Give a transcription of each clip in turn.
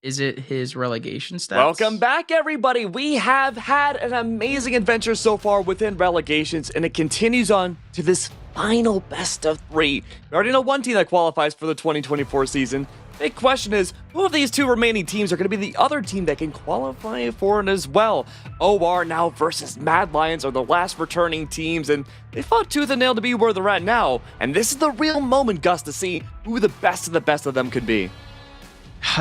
Is it his relegation stats? Welcome back, everybody. We have had an amazing adventure so far within relegations, and it continues on to this final best of 3. We already know one team that qualifies for the 2024 season. Big question is, who of these 2 remaining teams are going to be the other team that can qualify for it as well? OR now versus Mad Lions are the last returning teams, and they fought tooth and nail to be where they're at now. And this is the real moment, Gus, to see who the best of them could be.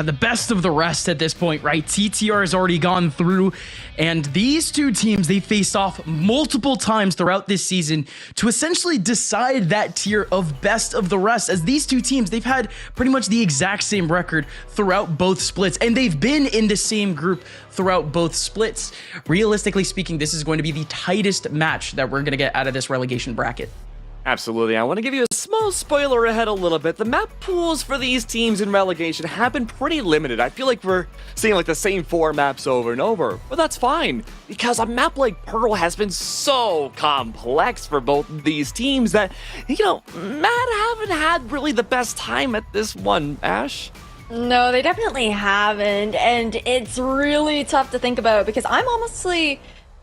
The best of the rest at this point, right? TTR has already gone through, and these 2 teams, they faced off multiple times throughout this season to essentially decide that tier of best of the rest, as these 2 teams, they've had pretty much the exact same record throughout both splits, and they've been in the same group throughout both splits. Realistically speaking, this is going to be the tightest match that we're going to get out of this relegation bracket. Absolutely. I want to give you a small spoiler ahead a little bit. The map pools for these teams in relegation have been pretty limited. I feel like we're seeing like the same 4 maps over and over, but that's fine because a map like Pearl has been so complex for both of these teams that, Mad haven't had really the best time at this one, Ash. No, they definitely haven't, and it's really tough to think about because I'm honestly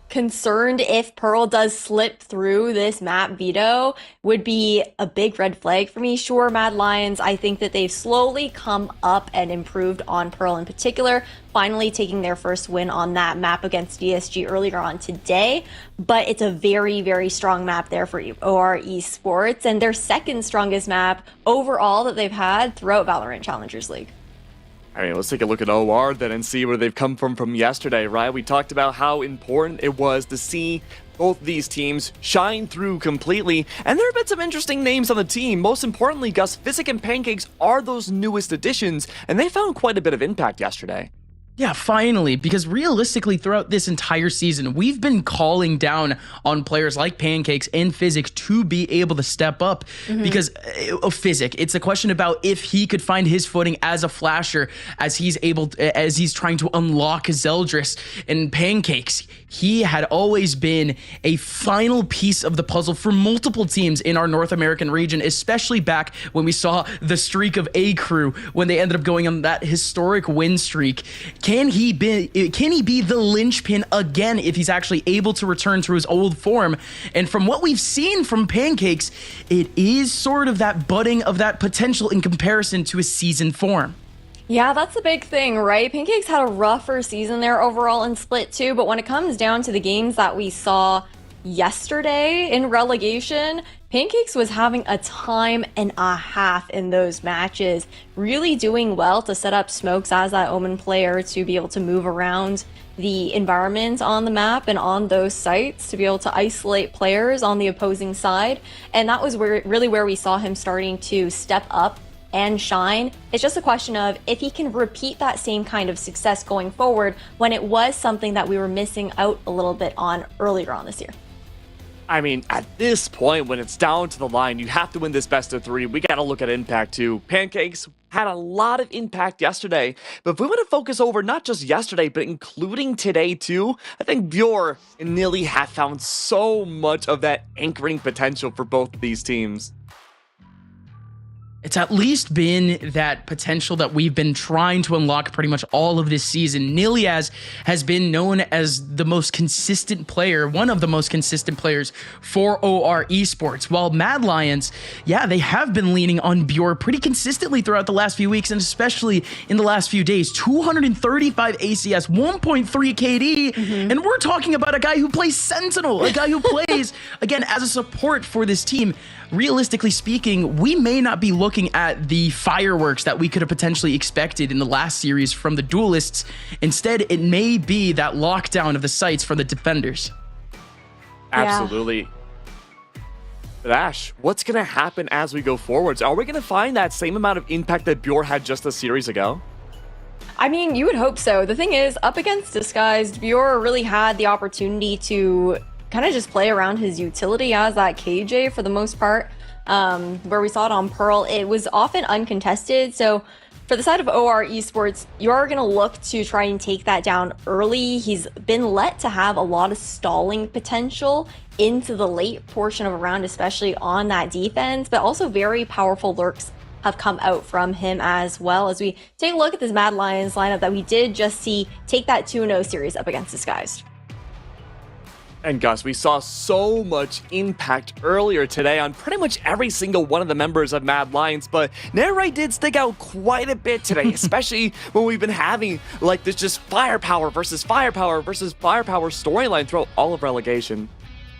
concerned if Pearl does slip through this map veto would be a big red flag for me. Sure, Mad Lions, I think that they've slowly come up and improved on Pearl in particular, finally taking their first win on that map against DSG earlier on today, but it's a very, very strong map there for OR Esports, and their second strongest map overall that they've had throughout Valorant Challengers League. I mean, let's take a look at OR then and see where they've come from yesterday, right? We talked about how important it was to see both these teams shine through completely, and there have been some interesting names on the team. Most importantly, Gus, Physic and Pancakes are those newest additions, and they found quite a bit of impact yesterday. Yeah, finally, because realistically throughout this entire season, we've been calling down on players like Pancakes and Physic to be able to step up because of Physic. It's a question about if he could find his footing as a flasher as he's trying to unlock Zeldris. And Pancakes, he had always been a final piece of the puzzle for multiple teams in our North American region, especially back when we saw the streak of A Crew when they ended up going on that historic win streak. Can he be the linchpin again if he's actually able to return to his old form? And from what we've seen from Pancakes, it is sort of that budding of that potential in comparison to his season form. Yeah, that's the big thing, right? Pancakes had a rougher season there overall in Split 2, but when it comes down to the games that we saw yesterday in relegation, Pancakes was having a time and a half in those matches, really doing well to set up Smokes as that Omen player to be able to move around the environment on the map and on those sites to be able to isolate players on the opposing side. And that was where we saw him starting to step up and shine. It's just a question of if he can repeat that same kind of success going forward when it was something that we were missing out a little bit on earlier on this year. I mean, at this point, when it's down to the line, you have to win this best of 3. We got to look at impact too. Pancakes had a lot of impact yesterday, but if we want to focus over not just yesterday, but including today too, I think Bjor and Nilly have found so much of that anchoring potential for both of these teams. It's at least been that potential that we've been trying to unlock pretty much all of this season. Niliaz has been known as the most consistent player, one of the most consistent players for OR Esports, while Mad Lions, yeah, they have been leaning on Bjor pretty consistently throughout the last few weeks, and especially in the last few days. 235 ACS, 1.3 KD, and we're talking about a guy who plays Sentinel, a guy who plays, again, as a support for this team. Realistically speaking, we may not be looking at the fireworks that we could have potentially expected in the last series from the duelists. Instead, it may be that lockdown of the sites for the defenders. Absolutely. But Ash, what's going to happen as we go forwards? Are we going to find that same amount of impact that Bjor had just a series ago? I mean, you would hope so. The thing is, up against Disguised, Bjor really had the opportunity to kind of just play around his utility as that KJ for the most part. Where we saw it on Pearl, it was often uncontested. So for the side of OR Esports, you are going to look to try and take that down early. He's been let to have a lot of stalling potential into the late portion of a round, especially on that defense, but also very powerful lurks have come out from him as well. As we take a look at this Mad Lions lineup that we did just see take that 2-0 series up against Disguised. And Gus, we saw so much impact earlier today on pretty much every single one of the members of Mad Lions, but Nairite did stick out quite a bit today, especially when we've been having like this just firepower versus firepower versus firepower storyline throughout all of Relegation.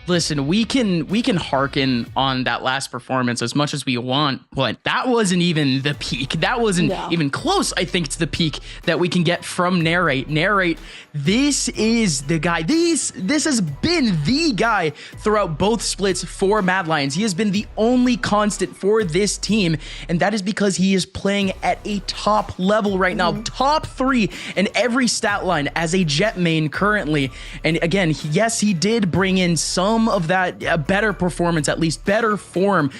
Listen, we can hearken on that last performance as much as we want, but that wasn't even the peak. That wasn't even close, I think, to the peak that we can get from Nairite. Nairite, this is the guy. This has been the guy throughout both splits for Mad Lions. He has been the only constant for this team, and that is because he is playing at a top level right now. Top 3 in every stat line as a Jet main currently. And again, yes, he did bring in some of that better performance, at least better form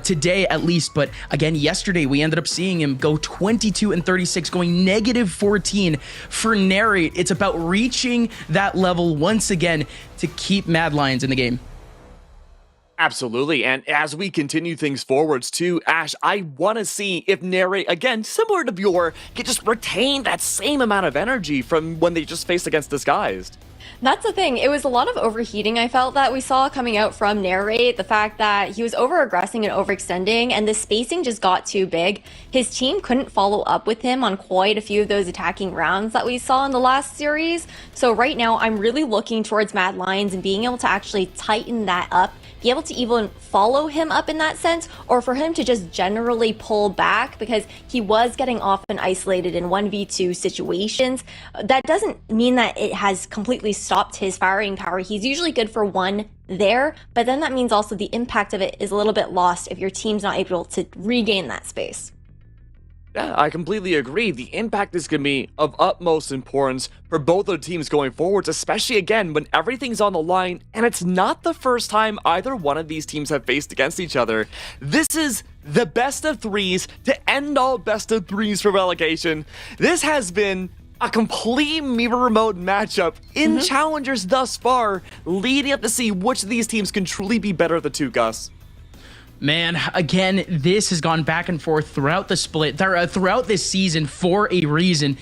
today at least, but again yesterday we ended up seeing him go 22 and 36, going -14 for Nairite. It's about reaching that level once again to keep Mad Lions in the game. Absolutely, and as we continue things forwards too, Ash, I want to see if Nairite, again, similar to Bjor, can just retain that same amount of energy from when they just faced against Disguised. That's the thing. It was a lot of overheating I felt that we saw coming out from Nairite. The fact that he was over-aggressing and overextending, and the spacing just got too big. His team couldn't follow up with him on quite a few of those attacking rounds that we saw in the last series. So right now, I'm really looking towards Mad Lions and being able to actually tighten that up, be able to even follow him up in that sense, or for him to just generally pull back, because he was getting often isolated in 1v2 situations. That doesn't mean that it has completely stopped his firing power. He's usually good for one there, but then that means also the impact of it is a little bit lost if your team's not able to regain that space. Yeah, I completely agree. The impact is going to be of utmost importance for both of the teams going forwards, especially again when everything's on the line, and it's not the first time either one of these teams have faced against each other. This is the best of 3s to end all best of 3s for Relegation. This has been a complete mirror mode matchup in Challengers thus far, leading up to see which of these teams can truly be better of the two, Gus. Man, again, this has gone back and forth throughout the split, throughout this season for a reason.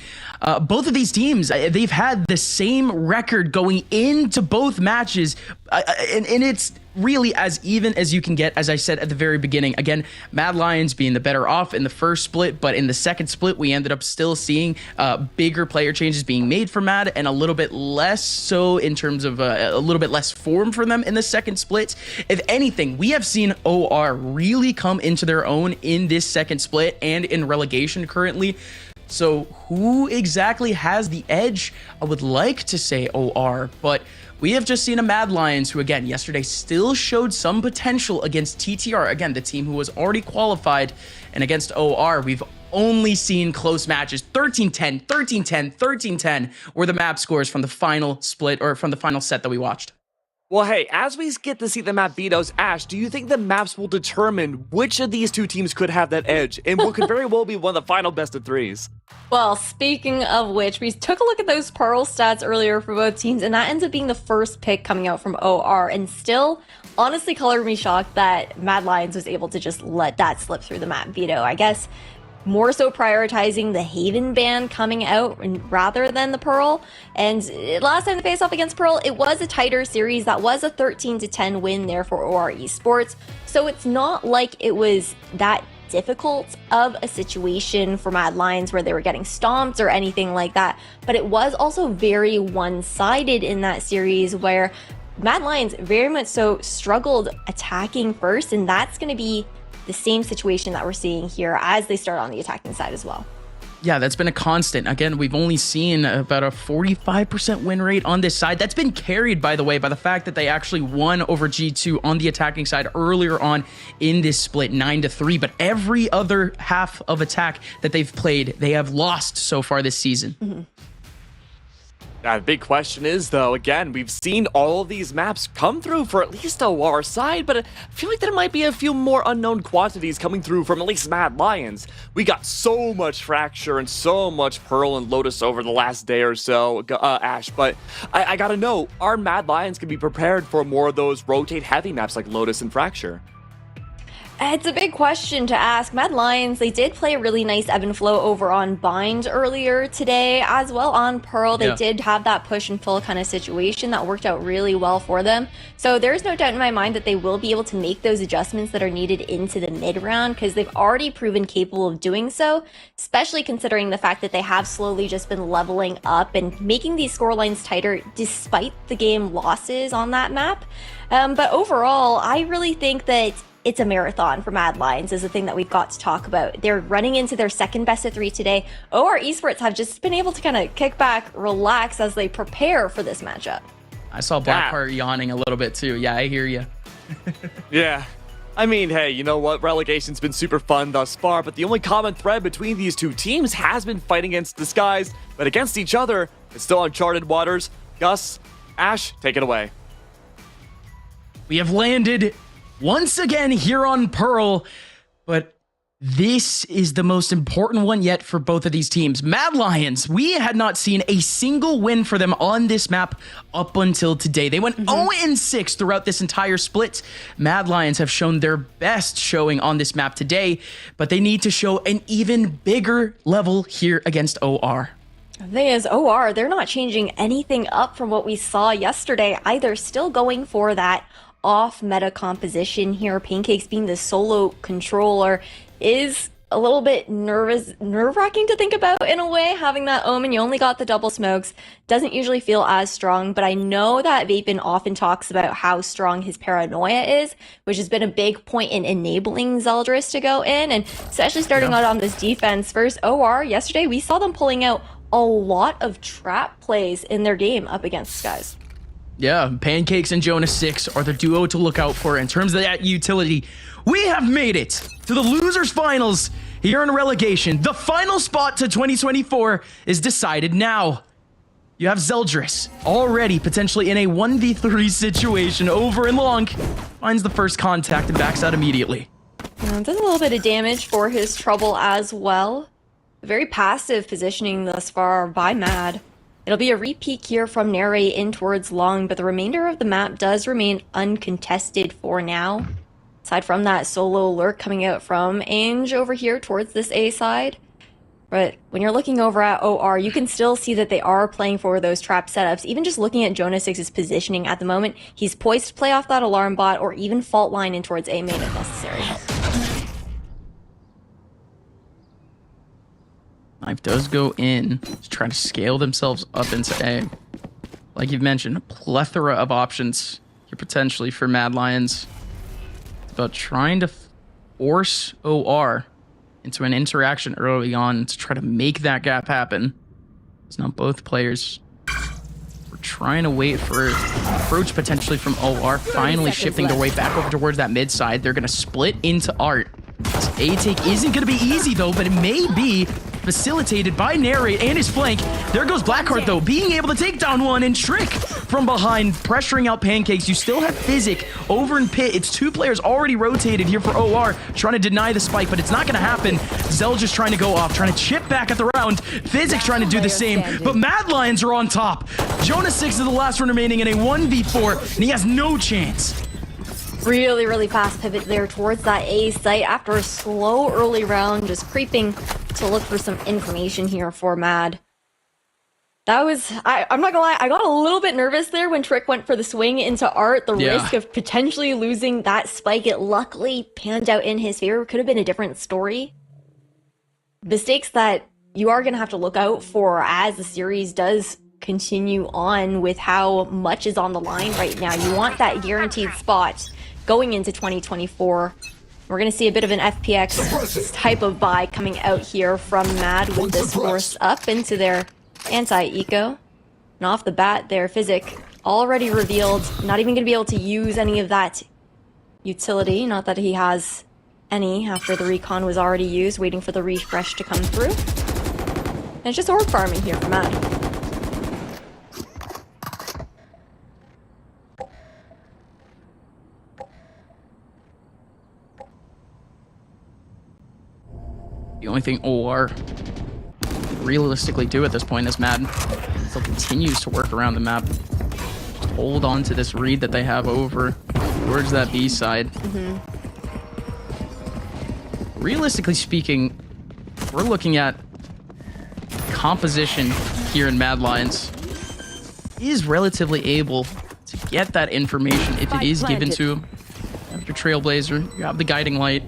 Both of these teams, they've had the same record going into both matches, and it's really as even as you can get, as I said at the very beginning. Again, Mad Lions being the better off in the first split, but in the second split, we ended up still seeing bigger player changes being made for Mad, and a little bit less so in terms of a little bit less form for them in the second split. If anything, we have seen OR really come into their own in this second split and in Relegation currently. So who exactly has the edge? I would like to say OR, but we have just seen a Mad Lions who, again, yesterday still showed some potential against TTR, again, the team who was already qualified, and against OR, we've only seen close matches. 13-10, 13-10, 13-10 were the map scores from the final split, or from the final set that we watched. Well, hey, as we get to see the map vetoes, Ash, do you think the maps will determine which of these two teams could have that edge, and what could very well be one of the final best of 3s? Well, speaking of which, we took a look at those Pearl stats earlier for both teams, and that ends up being the first pick coming out from OR, and still, honestly, colored me shocked that Mad Lions was able to just let that slip through the map veto. I guess more so prioritizing the Haven ban coming out rather than the Pearl. And last time they faced off against Pearl, it was a tighter series. That was a 13-10 win there for OR Esports. So it's not like it was that difficult of a situation for Mad Lions where they were getting stomped or anything like that. But it was also very one-sided in that series where Mad Lions very much so struggled attacking first, and that's going to be the same situation that we're seeing here as they start on the attacking side as well. Yeah, that's been a constant. Again, we've only seen about a 45% win rate on this side. That's been carried, by the way, by the fact that they actually won over G2 on the attacking side earlier on in this split, 9-3. But every other half of attack that they've played, they have lost so far this season. The big question is, though, again, we've seen all of these maps come through for at least OR side, but I feel like there might be a few more unknown quantities coming through from at least Mad Lions. We got so much Fracture and so much Pearl and Lotus over the last day or so, Ash, but I gotta know, are Mad Lions gonna be prepared for more of those rotate heavy maps like Lotus and Fracture? It's a big question to ask. Mad Lions, they did play a really nice ebb and flow over on Bind earlier today, as well on Pearl. They did have that push and pull kind of situation that worked out really well for them. So there's no doubt in my mind that they will be able to make those adjustments that are needed into the mid round, because they've already proven capable of doing so, especially considering the fact that they have slowly just been leveling up and making these scorelines tighter despite the game losses on that map. But overall, I really think that it's a marathon for Mad Lions is the thing that we've got to talk about. They're running into their second best of 3 today. OR Esports have just been able to kind of kick back, relax as they prepare for this matchup. I saw Blackheart yawning a little bit too. Yeah, I hear you. Yeah. I mean, hey, you know what? Relegation's been super fun thus far, but the only common thread between these two teams has been fighting against the skies, but against each other, it's still uncharted waters. Gus, Ash, take it away. We have landed once again here on Pearl, but this is the most important one yet for both of these teams. Mad Lions, we had not seen a single win for them on this map up until today. They went 0-6 throughout this entire split. Mad Lions have shown their best showing on this map today, but they need to show an even bigger level here against OR. The thing is, OR, they're not changing anything up from what we saw yesterday either. Still going for that off-meta composition here. Pancakes being the solo controller is a little bit nerve-wracking to think about in a way. Having that Omen, you only got the double smokes, doesn't usually feel as strong, but I know that Vapin often talks about how strong his paranoia is, which has been a big point in enabling Zeldris to go in, and especially starting out on this defense. First, OR, yesterday we saw them pulling out a lot of trap plays in their game up against Skies. Yeah, Pancakes and Jonas 6 are the duo to look out for in terms of that utility. We have made it to the losers finals here in Relegation. The final spot to 2024 is decided now. You have Zeldris already potentially in a 1v3 situation. Over and Long finds the first contact and backs out immediately. Does a little bit of damage for his trouble as well. Very passive positioning thus far by Mad. It'll be a repeat here from Narrate in towards Long, but the remainder of the map does remain uncontested for now. Aside from that solo lurk coming out from Ange over here towards this A side. But when you're looking over at OR, you can still see that they are playing for those trap setups. Even just looking at Jonas 6's positioning at the moment, he's poised to play off that alarm bot or even fault line in towards A main if necessary. Knife does go in to try to scale themselves up into A. Like you've mentioned, a plethora of options here potentially for Mad Lions. It's about trying to force OR into an interaction early on to try to make that gap happen. It's not both players. We're trying to wait for an approach potentially from OR, finally shifting their way back over towards that mid side. They're going to split into Art. This A take isn't going to be easy though, but it may be facilitated by Narrate and his flank. There goes Blackheart though, being able to take down one and Trick from behind, pressuring out Pancakes. You still have Physic over in Pit. It's 2 players already rotated here for OR, trying to deny the spike, but it's not going to happen. Zell just trying to go off, trying to chip back at the round. Physic trying to do the same, but Mad Lions are on top. Jonas 6 is the last one remaining in a 1v4, and he has no chance. Really, really fast pivot there towards that A site after a slow early round, just creeping to look for some information here for Mad. That was, I'm not gonna lie, I got a little bit nervous there when Trick went for the swing into Art. The risk of potentially losing that spike, it luckily panned out in his favor. Could have been a different story. Mistakes that you are gonna have to look out for as the series does continue on with how much is on the line right now. You want that guaranteed spot going into 2024. We're going to see a bit of an FPX type of buy coming out here from Mad with this force up into their anti-eco. And off the bat there, Physic already revealed, not even going to be able to use any of that utility. Not that he has any after the recon was already used, waiting for the refresh to come through. And it's just orb farming here for Mad. The only thing OR realistically do at this point is Mad still continues to work around the map. Just hold on to this read that they have over towards that B side. realistically speaking, we're looking at composition here in Mad Lions. He is relatively able to get that information if it is given to him. You have your Trailblazer, you have the Guiding Light.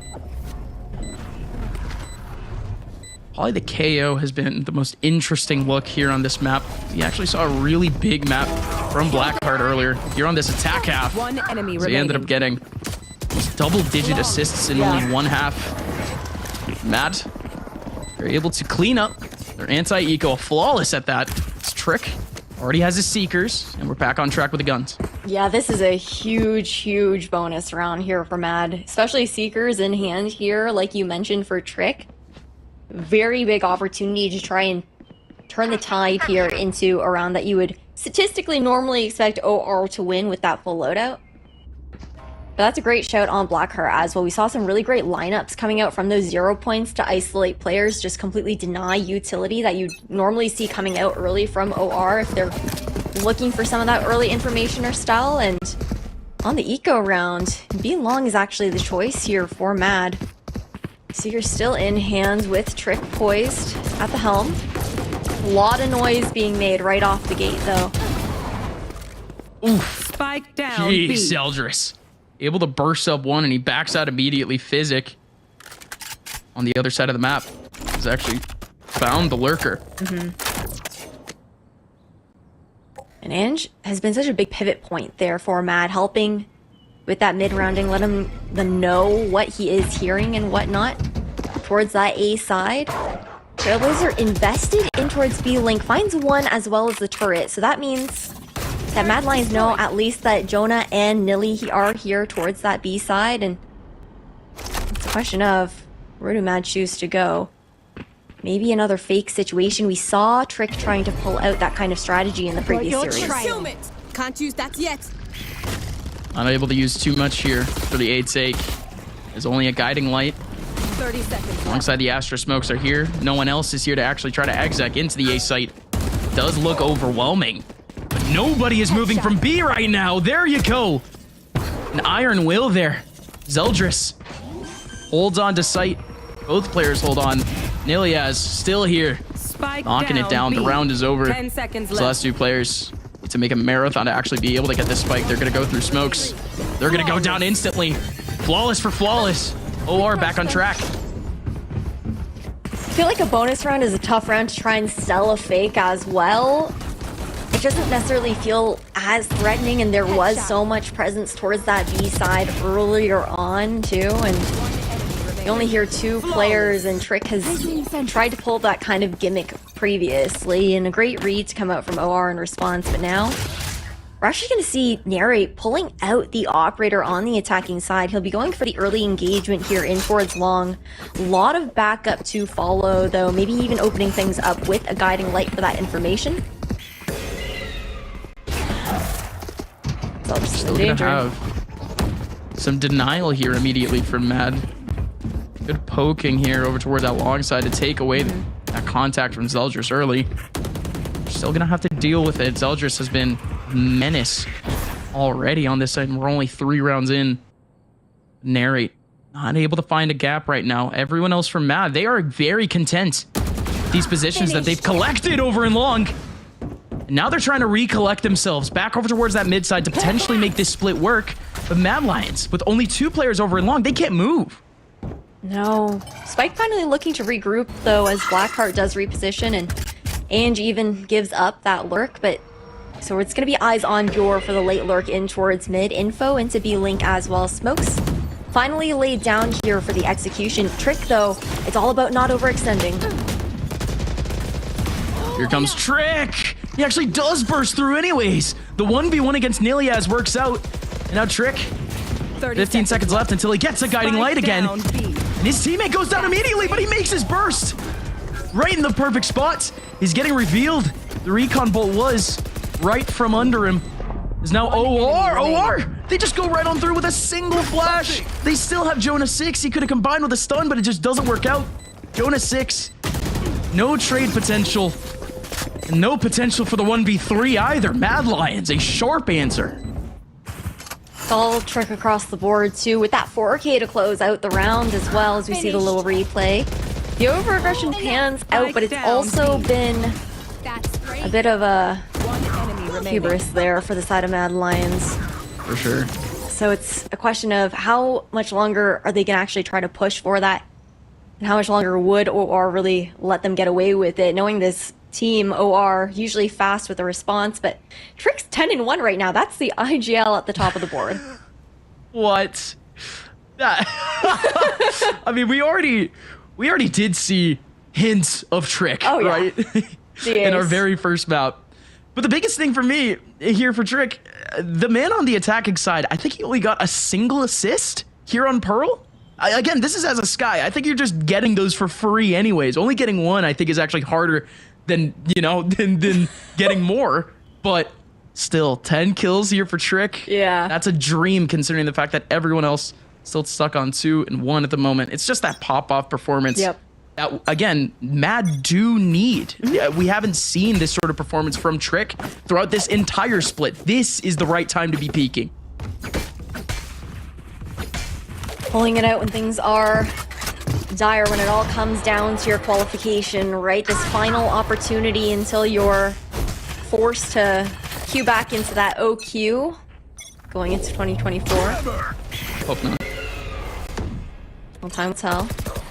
Probably the KO has been the most interesting look here on this map. We actually saw a really big map from Blackheart earlier. Here on this attack half, One enemy so he ended up getting double-digit assists in only one half. Mad, they're able to clean up their anti-eco, flawless at that. It's Trick already has his Seekers, and we're back on track with the guns. Yeah, this is a huge bonus round here for Mad, especially Seekers in hand here, like you mentioned for Trick. Very big opportunity to try and turn the tide here into a round that you would statistically normally expect OR to win with that full loadout. But that's a great shout on Blackheart as well. We saw some really great lineups coming out from those 0 points to isolate players, just completely deny utility that you normally see coming out early from OR if they're looking for some of that early information or style. And on the eco round, being long is actually the choice here for Mad. So you're still in hand with Trick poised at the helm. A lot of noise being made right off the gate though. Oof. Spike down. Jeez, B. Zeldris. Able to burst up one, and he backs out immediately. Physic on the other side of the map has actually found the lurker. And Ange has been such a big pivot point there for Mad, helping with that mid-rounding, let him know what he is hearing and whatnot towards that A side. Trailblazer invested in towards B link, finds one as well as the turret, so that means that Mad Lions know at least that Jonah and Nilly are here towards that B side, and it's a question of where do Mad choose to go? Maybe another fake situation. We saw Trick trying to pull out that kind of strategy in the previous series. Can't use that yet. Unable to use too much here for the 8's sake. There's only a Guiding Light. 30 seconds. Alongside the Astra Smokes are here. No one else is here to actually try to exec into the A site. Does look overwhelming. But nobody is moving from B right now. There you go. An Iron Will there. Zeldris holds on to sight. Both players hold on. Niliaz still here. Spike Knocking it down. B. The round is over. 10 seconds These left. last two players need to make a marathon to actually be able to get this spike. They're going to go through smokes. They're going to go down instantly. Flawless for flawless. OR back on track. I feel like a bonus round is a tough round to try and sell a fake as well. It doesn't necessarily feel as threatening, and there was so much presence towards that B side earlier on too, and you only hear two players, and Trick has tried to pull that kind of gimmick previously, and a great read to come out from OR in response, but now we're actually going to see Narrate pulling out the operator on the attacking side. He'll be going for the early engagement here in towards long. A lot of backup to follow, though, maybe even opening things up with a Guiding Light for that information. Still gonna have some denial here immediately from Mad. Good poking here over towards that long side to take away that contact from Zeldris early. Still gonna have to deal with it. Zeldris has been menace already on this side, and we're only 3 rounds in. Narrate not able to find a gap right now. Everyone else from Mad, they are very content with these positions that they've collected over in long. Now they're trying to recollect themselves back over towards that mid side to potentially make this split work. But Mad Lions, with only 2 players over in long, they can't move. No. Spike finally looking to regroup, though, as Blackheart does reposition, and Ange even gives up that lurk, but so it's going to be eyes on Yor for the late lurk in towards mid. Info into B-Link as well. Smokes finally laid down here for the execution. Trick, though, it's all about not overextending. Here comes Trick. He actually does burst through anyways. The 1v1 against Niliaz works out. And now Trick, 15 seconds left until he gets a Guiding Light again. And his teammate goes down immediately, but he makes his burst. Right in the perfect spot. He's getting revealed. The recon bolt was right from under him. Is now OR. They just go right on through with a single flash. They still have Jonah 6. He could have combined with a stun, but it just doesn't work out. Jonah 6. No trade potential. And no potential for the 1v3 either. Mad Lions, a sharp answer. All trick across the board too, with that 4K to close out the round as well as we see the little replay. The over-aggression pans out, but it's also been a bit of a hubris there for the side of Mad Lions. For sure. So it's a question of how much longer are they going to actually try to push for that? And how much longer would OR really let them get away with it? Knowing this team, OR, usually fast with the response, but Trick's 10-1 right now. That's the IGL at the top of the board. What? I mean, we already did see hints of Trick, right? In our very first map. But the biggest thing for me here for Trick, the man on the attacking side, I think he only got a single assist here on Pearl. Again, this is as a Sky. I think you're just getting those for free anyways. Only getting one, I think, is actually harder than, you know, than getting more. But still, 10 kills here for Trick. Yeah. That's a dream considering the fact that everyone else still stuck on 2 and 1 at the moment. It's just that pop-off performance. Yep. That, again, Mad do need. We haven't seen this sort of performance from Trick throughout this entire split. This is the right time to be peaking. Pulling it out when things are dire, when it all comes down to your qualification, right? This final opportunity until you're forced to queue back into that OQ going into 2024. Hope not. Well, time will tell.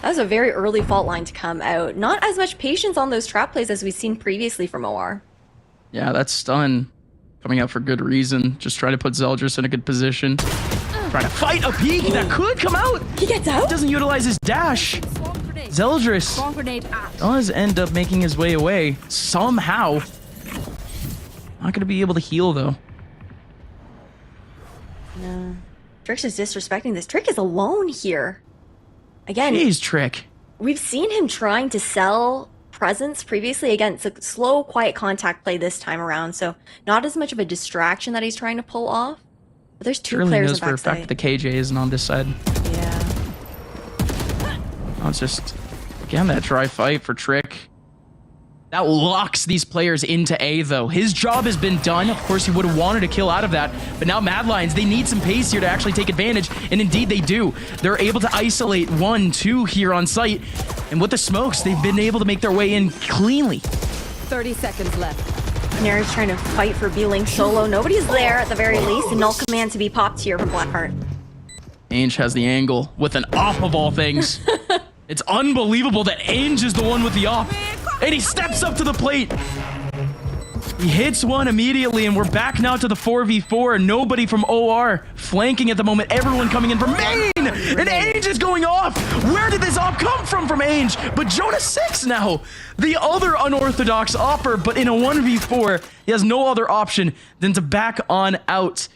That was a very early fault line to come out. Not as much patience on those trap plays as we've seen previously from OR. Yeah, that stun coming out for good reason. Just trying to put Zeldris in a good position. Trying to fight a peek that could come out. He gets out? Doesn't utilize his dash. Zeldris does end up making his way away somehow. Not going to be able to heal, though. No. Trick's is disrespecting this. Trick is alone here. Again, Jeez, Trick. We've seen him trying to sell presence previously. Again, it's a slow, quiet contact play this time around, so not as much of a distraction that he's trying to pull off. But there's two Surely players knows in for a fact backside. the KJ isn't on this side. Yeah. Oh, it's just, again, that dry fight for Trick. That locks these players into A, though. His job has been done. Of course, he would have wanted to kill out of that. But now Mad Lions, they need some pace here to actually take advantage. And indeed, they do. They're able to isolate 1, 2 here on site. And with the smokes, they've been able to make their way in cleanly. 30 seconds left. Canary's trying to fight for B-Link solo. Nobody's there at the very least. And null command to be popped here from Blackheart. Ainge has the angle with an op of all things. It's unbelievable that Ainge is the one with the op. And he steps up to the plate. He hits one immediately, and we're back now to the 4v4. Nobody from OR flanking at the moment. Everyone coming in from main. And Ainge is going off. Where did this op come from Ainge? But Jonah 6 now. The other unorthodox opper, but in a 1v4, he has no other option than to back on out.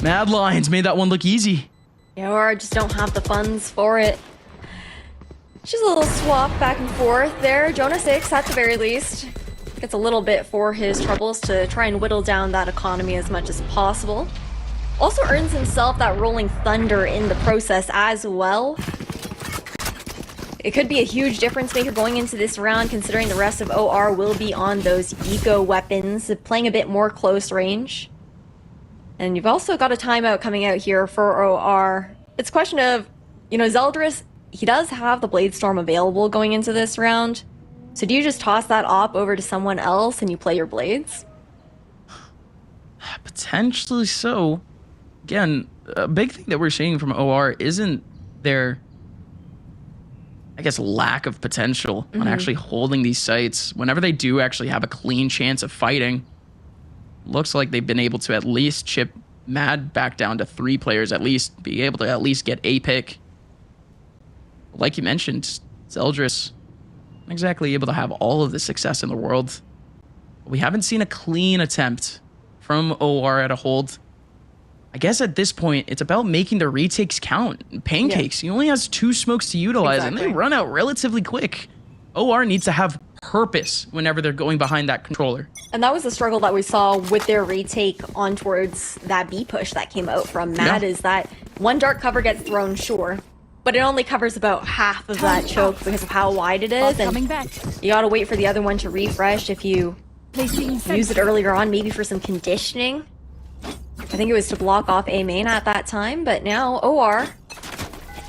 Mad Lions made that one look easy. Yeah, or just don't have the funds for it. Just a little swap back and forth there. Jonah 6, at the very least, gets a little bit for his troubles to try and whittle down that economy as much as possible. Also earns himself that Rolling Thunder in the process as well. It could be a huge difference maker going into this round, considering the rest of OR will be on those eco weapons, playing a bit more close range. And you've also got a timeout coming out here for OR. It's a question of, you know, Zeldris, he does have the Blade Storm available going into this round. So do you just toss that op over to someone else and you play your Blades? Potentially so. Again, a big thing that we're seeing from OR isn't their, I guess, lack of potential on actually holding these sites. Whenever they do actually have a clean chance of fighting, looks like they've been able to at least chip Mad back down to 3 players, at least be able to at least get a pick. Like you mentioned, Zeldris, not exactly able to have all of the success in the world. We haven't seen a clean attempt from OR at a hold. I guess at this point, it's about making the retakes count. Pancakes, he only has 2 smokes to utilize, and they run out relatively quick. OR needs to have purpose whenever they're going behind that controller. And that was the struggle that we saw with their retake on towards that B push that came out from Mad, is that one dark cover gets thrown, sure, but it only covers about half of that choke because of how wide it is, and you gotta wait for the other one to refresh if you use it earlier on, maybe for some conditioning. I think it was to block off A main at that time, but now OR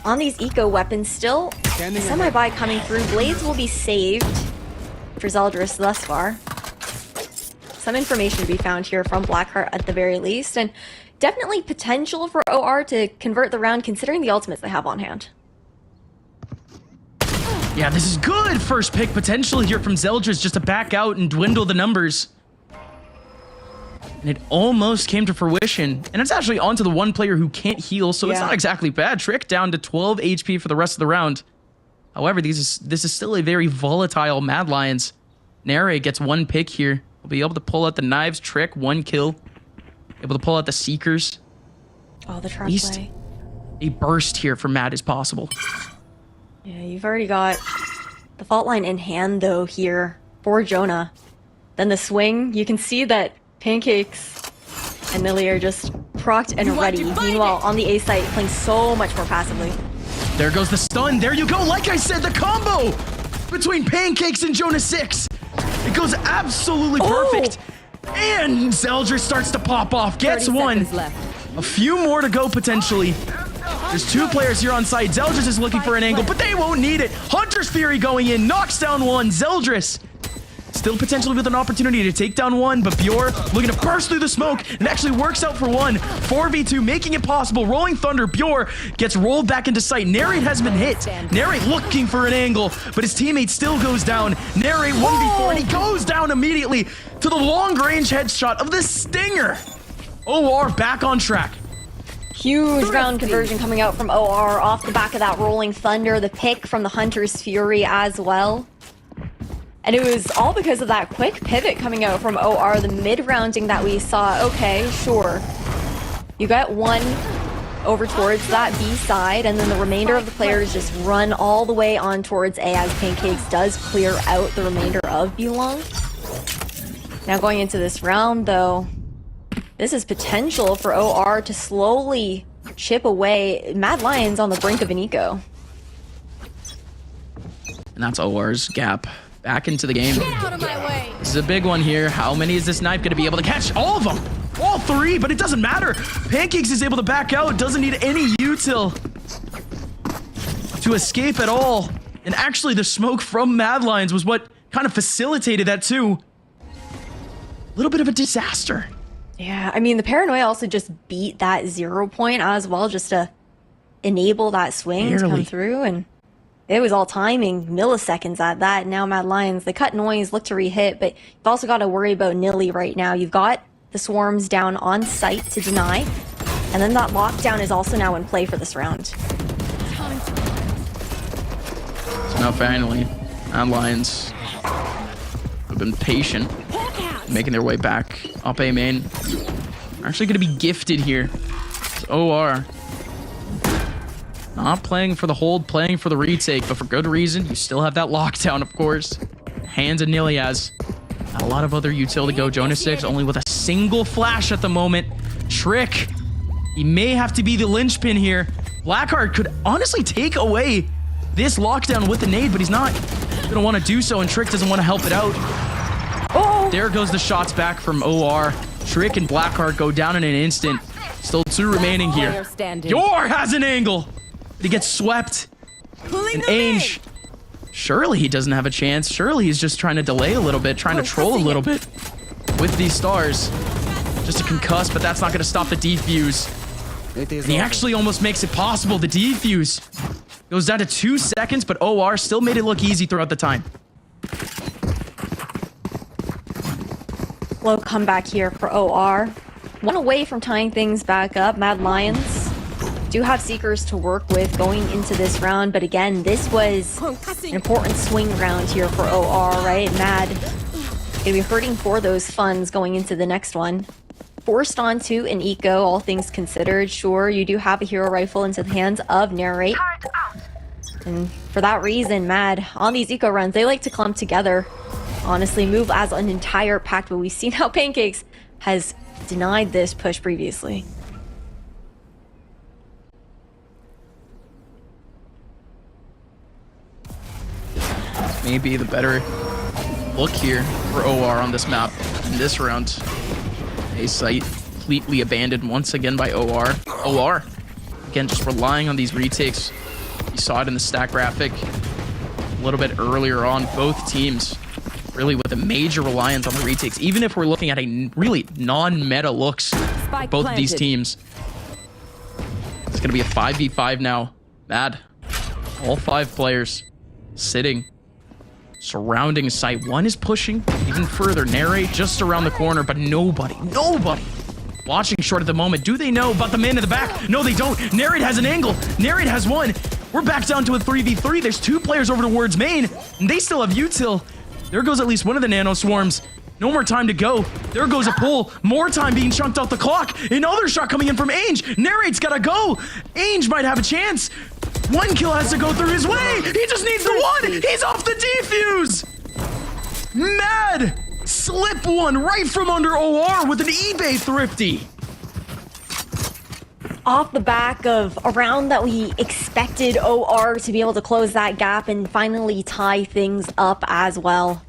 on these eco weapons still. Semi-buy coming through. Blades will be saved for Zeldris thus far. Some information to be found here from Blackheart at the very least, and definitely potential for OR to convert the round considering the ultimates they have on hand. Yeah, this is good first pick potential here from Zeldris just to back out and dwindle the numbers. And it almost came to fruition. And it's actually onto the one player who can't heal, so it's not exactly bad. Trick down to 12 HP for the rest of the round. However, this is still a very volatile Mad Lions. Nare gets one pick here. Will be able to pull out the knives. Trick, one kill. Able to pull out the Seekers. Oh, the trap At least play. a burst here for Mad is possible. Yeah, you've already got the fault line in hand, though, here for Jonah. Then the swing, you can see that Pancakes and Millie are just procced and ready. Meanwhile, on the A site, playing so much more passively. There goes the stun. There you go. Like I said, the combo between Pancakes and Jonah 6. It goes absolutely perfect. And Zeldris starts to pop off. Gets 30 one. seconds left. A few more to go potentially. There's two players here on site. Zeldris is looking for an angle, but they won't need it. Hunter's Fury going in. Knocks down one. Zeldris still potentially with an opportunity to take down one, but Bjor looking to burst through the smoke and actually works out for one. 4v2, making it possible. Rolling Thunder, Bjor gets rolled back into sight. Narrate has been hit. Narrate looking for an angle, but his teammate still goes down. Narrate 1v4, and he goes down immediately to the long-range headshot of the Stinger. OR back on track. Huge round conversion coming out from OR off the back of that Rolling Thunder, the pick from the Hunter's Fury as well. And it was all because of that quick pivot coming out from OR, the mid-rounding that we saw. Okay, sure. You got one over towards that B side, and then the remainder of the players just run all the way on towards A as Pancakes does clear out the remainder of B long. Now going into this round, though, this is potential for OR to slowly chip away. Mad Lions on the brink of an eco. And that's OR's gap. Back into the game. Get out of my way. This is a big one here. How many is this knife going to be able to catch? All of them. All three, but it doesn't matter. Pancakes is able to back out. Doesn't need any util to escape at all. And actually, the smoke from Mad Lions was what kind of facilitated that too. A little bit of a disaster. Yeah, I mean, the Paranoia also just beat that 0 point as well, just to enable that swing to come through. And it was all timing, milliseconds at that. Now Mad Lions, they cut noise, look to re-hit, but you've also got to worry about Nilly right now. You've got the swarms down on site to deny, and then that lockdown is also now in play for this round. So now finally, Mad Lions have been patient, making their way back up A main. They're actually going to be gifted here. It's OR. Not playing for the hold, playing for the retake, but for good reason. You still have that lockdown, of course. Hands and Niliaz. Not a lot of other util to go. Jonah 6 only with a single flash at the moment. Trick. He may have to be the linchpin here. Blackheart could honestly take away this lockdown with the nade, but he's not going to want to do so, and Trick doesn't want to help it out. Oh! There goes the shots back from OR. Trick and Blackheart go down in an instant. Still two remaining here. Yor has an angle. He gets swept. And Ainge, surely he doesn't have a chance. Surely he's just trying to delay a little bit, trying to troll a little bit with these stars. Just to concuss, but that's not going to stop the defuse. And he actually almost makes it possible. The defuse goes down to 2 seconds, but OR still made it look easy throughout the time. Low comeback here for OR. One away from tying things back up. Mad Lions do have Seekers to work with going into this round, but again, this was an important swing round here for OR, right? Mad gonna be hurting for those funds going into the next one. Forced onto an eco, all things considered. Sure, you do have a hero rifle into the hands of Narrate. And for that reason, Mad, on these eco runs, they like to clump together. Honestly, move as an entire pack, but we've seen how Pancakes has denied this push previously. Maybe the better look here for OR on this map in this round. A site completely abandoned once again by OR. OR, again, just relying on these retakes. You saw it in the stat graphic a little bit earlier on. Both teams really with a major reliance on the retakes. Even if we're looking at a really non-meta looks for both of these teams. It's going to be a 5v5 now. Mad. All 5 players sitting, surrounding site. One is pushing even further. Narrate just around the corner, but nobody watching short at the moment. Do they know about the man in the back? No, they don't. Narrate has an angle. Narrate has one. We're back down to a 3v3. There's 2 players over towards main, and they still have util. There goes at least one of the nano swarms. No more time to go. There goes a pull. More time being chunked off the clock. Another shot coming in from Ainge. Narrate's gotta go. Ainge might have a chance. 1 kill has to go through his way. He just needs the 1. He's off the defuse. Mad. Slip one right from under OR with an eBay thrifty. Off the back of a round that we expected OR to be able to close that gap and finally tie things up as well.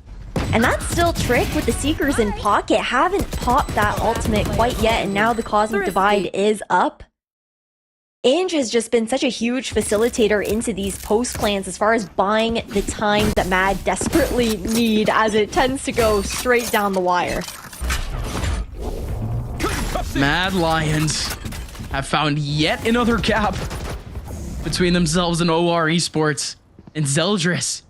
And that's still Trick with the Seekers in pocket. Haven't popped that ultimate quite yet, and now the Cosmic Divide is up. Ainge has just been such a huge facilitator into these post plans as far as buying the time that Mad desperately need, as it tends to go straight down the wire. Mad Lions have found yet another gap between themselves and OR Esports, and Zeldris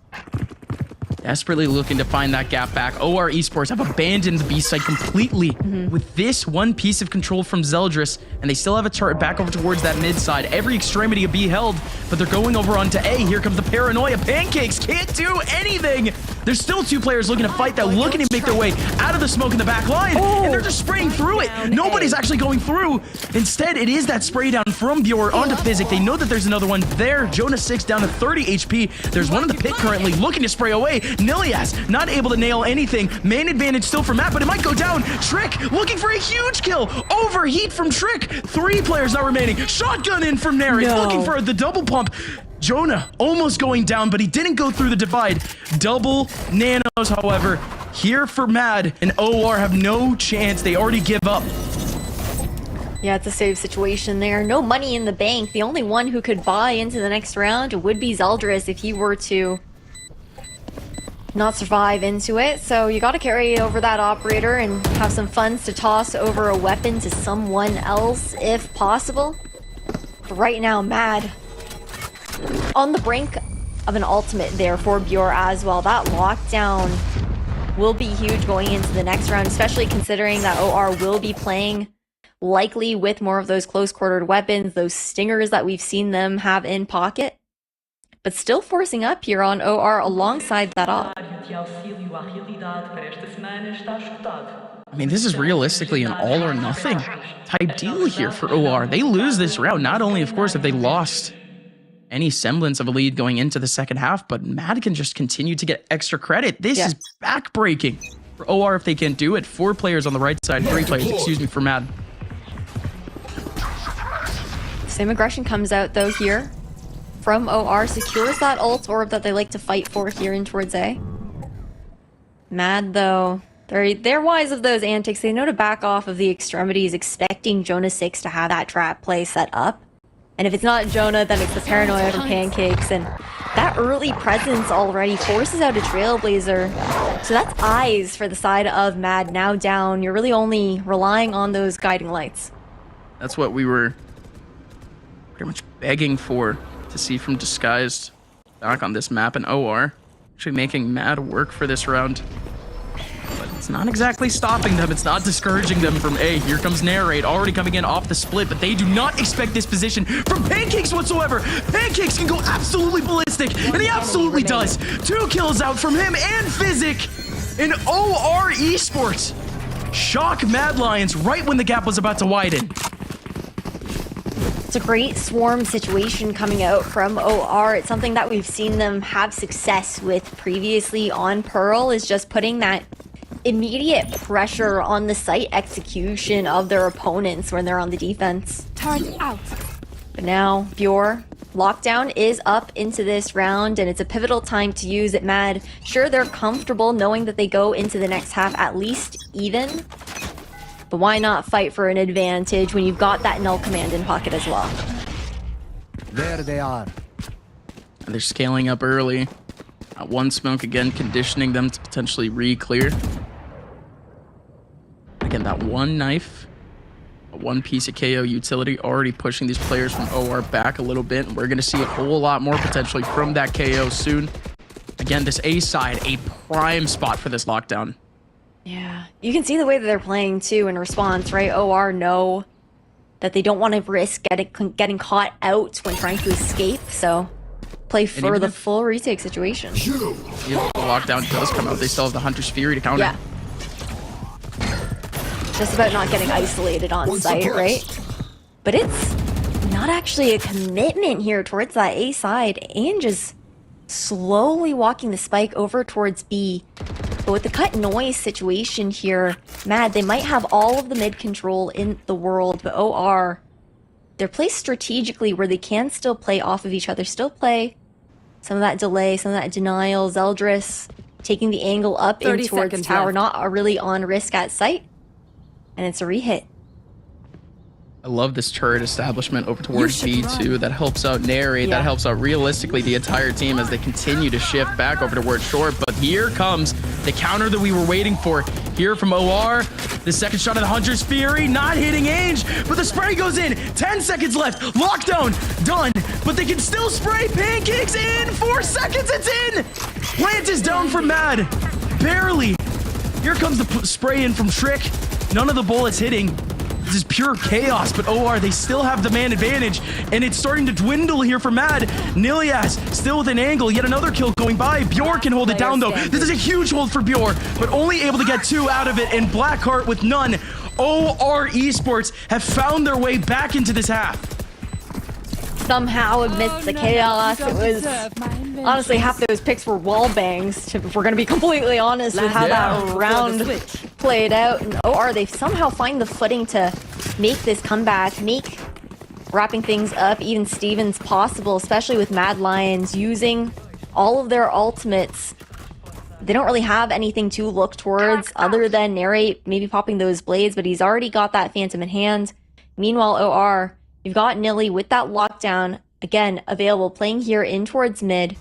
desperately looking to find that gap back. OR Esports have abandoned the B site completely with this one piece of control from Zeldris, and they still have a turret back over towards that mid side. Every extremity of B held, but they're going over onto A. Here comes the paranoia. Pancakes can't do anything. There's still 2 players looking to fight that, looking to make their way out of the smoke in the back line, and they're just spraying through it. Nobody's actually going through. Instead, it is that spray down from Bjor onto Physic. They know that there's another one there. Jonah 6 down to 30 HP. There's one in the pit currently looking to spray away. Nilias not able to nail anything. Main advantage still for Matt, but it might go down. Trick looking for a huge kill. Overheat from Trick. 3 players now remaining. Shotgun in from Nary, looking for the double pump. Jonah almost going down, but he didn't go through the divide. Double nanos, however, here for Mad, and OR have no chance. They already give up. Yeah, it's a save situation there. No money in the bank. The only one who could buy into the next round would be Zeldris if he were to not survive into it. So you got to carry over that operator and have some funds to toss over a weapon to someone else if possible. But right now, Mad on the brink of an ultimate there for Bjor as well. That lockdown will be huge going into the next round, especially considering that OR will be playing likely with more of those close-quartered weapons, those stingers that we've seen them have in pocket. But still forcing up here on OR alongside that off. I mean, this is realistically an all or nothing type deal here for OR. They lose this round, not only, of course, if they lost any semblance of a lead going into the second half, but Mad can just continue to get extra credit. This is backbreaking for OR if they can't do it. 4 players on the right side, 3 players, excuse me, for Mad. Same aggression comes out though here from OR. Secures that ult orb that they like to fight for here in towards A. Mad though, they're wise of those antics. They know to back off of the extremities, expecting Jonah 6 to have that trap play set up. And if it's not Jonah, then it's the paranoia from Pancakes. And that early presence already forces out a Trailblazer. So that's eyes for the side of Mad now down. You're really only relying on those guiding lights. That's what we were pretty much begging for to see from Disguised back on this map, and OR actually making Mad work for this round. But it's not exactly stopping them. It's not discouraging them from A. Here comes Narrate, already coming in off the split, but they do not expect this position from Pancakes whatsoever. Pancakes can go absolutely ballistic, and he absolutely does. 2 kills out from him and Physic in OR Esports. Shock Mad Lions right when the gap was about to widen. It's a great swarm situation coming out from OR. It's something that we've seen them have success with previously on Pearl, is just putting that immediate pressure on the site execution of their opponents when they're on the defense. Turn out. But now, Bjor, lockdown is up into this round, and it's a pivotal time to use it. Mad, sure, they're comfortable knowing that they go into the next half at least even. But why not fight for an advantage when you've got that null command in pocket as well? There they are. And they're scaling up early. One smoke again, conditioning them to potentially re-clear. Again, that one knife, one piece of KO utility already pushing these players from OR back a little bit. And we're going to see a whole lot more potentially from that KO soon. Again, this A side, a prime spot for this lockdown. Yeah, you can see the way that they're playing too in response, right? OR know that they don't want to risk getting caught out when trying to escape, so play for the full retake situation. If the lockdown does come out, they still have the Hunter's Fury to counter. Yeah. Just about not getting isolated on site, right? But it's not actually a commitment here towards that A side. And just slowly walking the spike over towards B. But with the cut noise situation here, Mad, they might have all of the mid control in the world, but OR, they're placed strategically where they can still play off of each other, still play some of that delay, some of that denial. Zeldris taking the angle up in towards tower, not really on risk at sight. And it's a rehit. I love this turret establishment over towards B2. That helps out Narrate. That helps out realistically the entire team as they continue to shift back over towards short. But here comes the counter that we were waiting for. Here from OR, the second shot of the Hunter's Fury, not hitting Ange, but the spray goes in. 10 seconds left. Lockdown done, but they can still spray. Pancakes in. 4 seconds, it's in. Plant is down for Mad. Barely. Here comes the spray in from Trick. None of the bullets hitting. This is pure chaos, but OR, they still have the man advantage, and it's starting to dwindle here for Mad. Nilias still with an angle, yet another kill going by. Bjor can hold it down, though. This is a huge hold for Bjor, but only able to get 2 out of it, and Blackheart with none. OR Esports have found their way back into this half. Somehow, amidst the chaos, it was... Honestly, half those picks were wall bangs, if we're going to be completely honest with how that round played out. And OR, they somehow find the footing to make this comeback, make wrapping things up even Stevens possible, especially with Mad Lions using all of their ultimates. They don't really have anything to look towards other than Narrate maybe popping those blades, but he's already got that Phantom in hand. Meanwhile, OR, you've got Nilly with that lockdown, again, available, playing here in towards mid.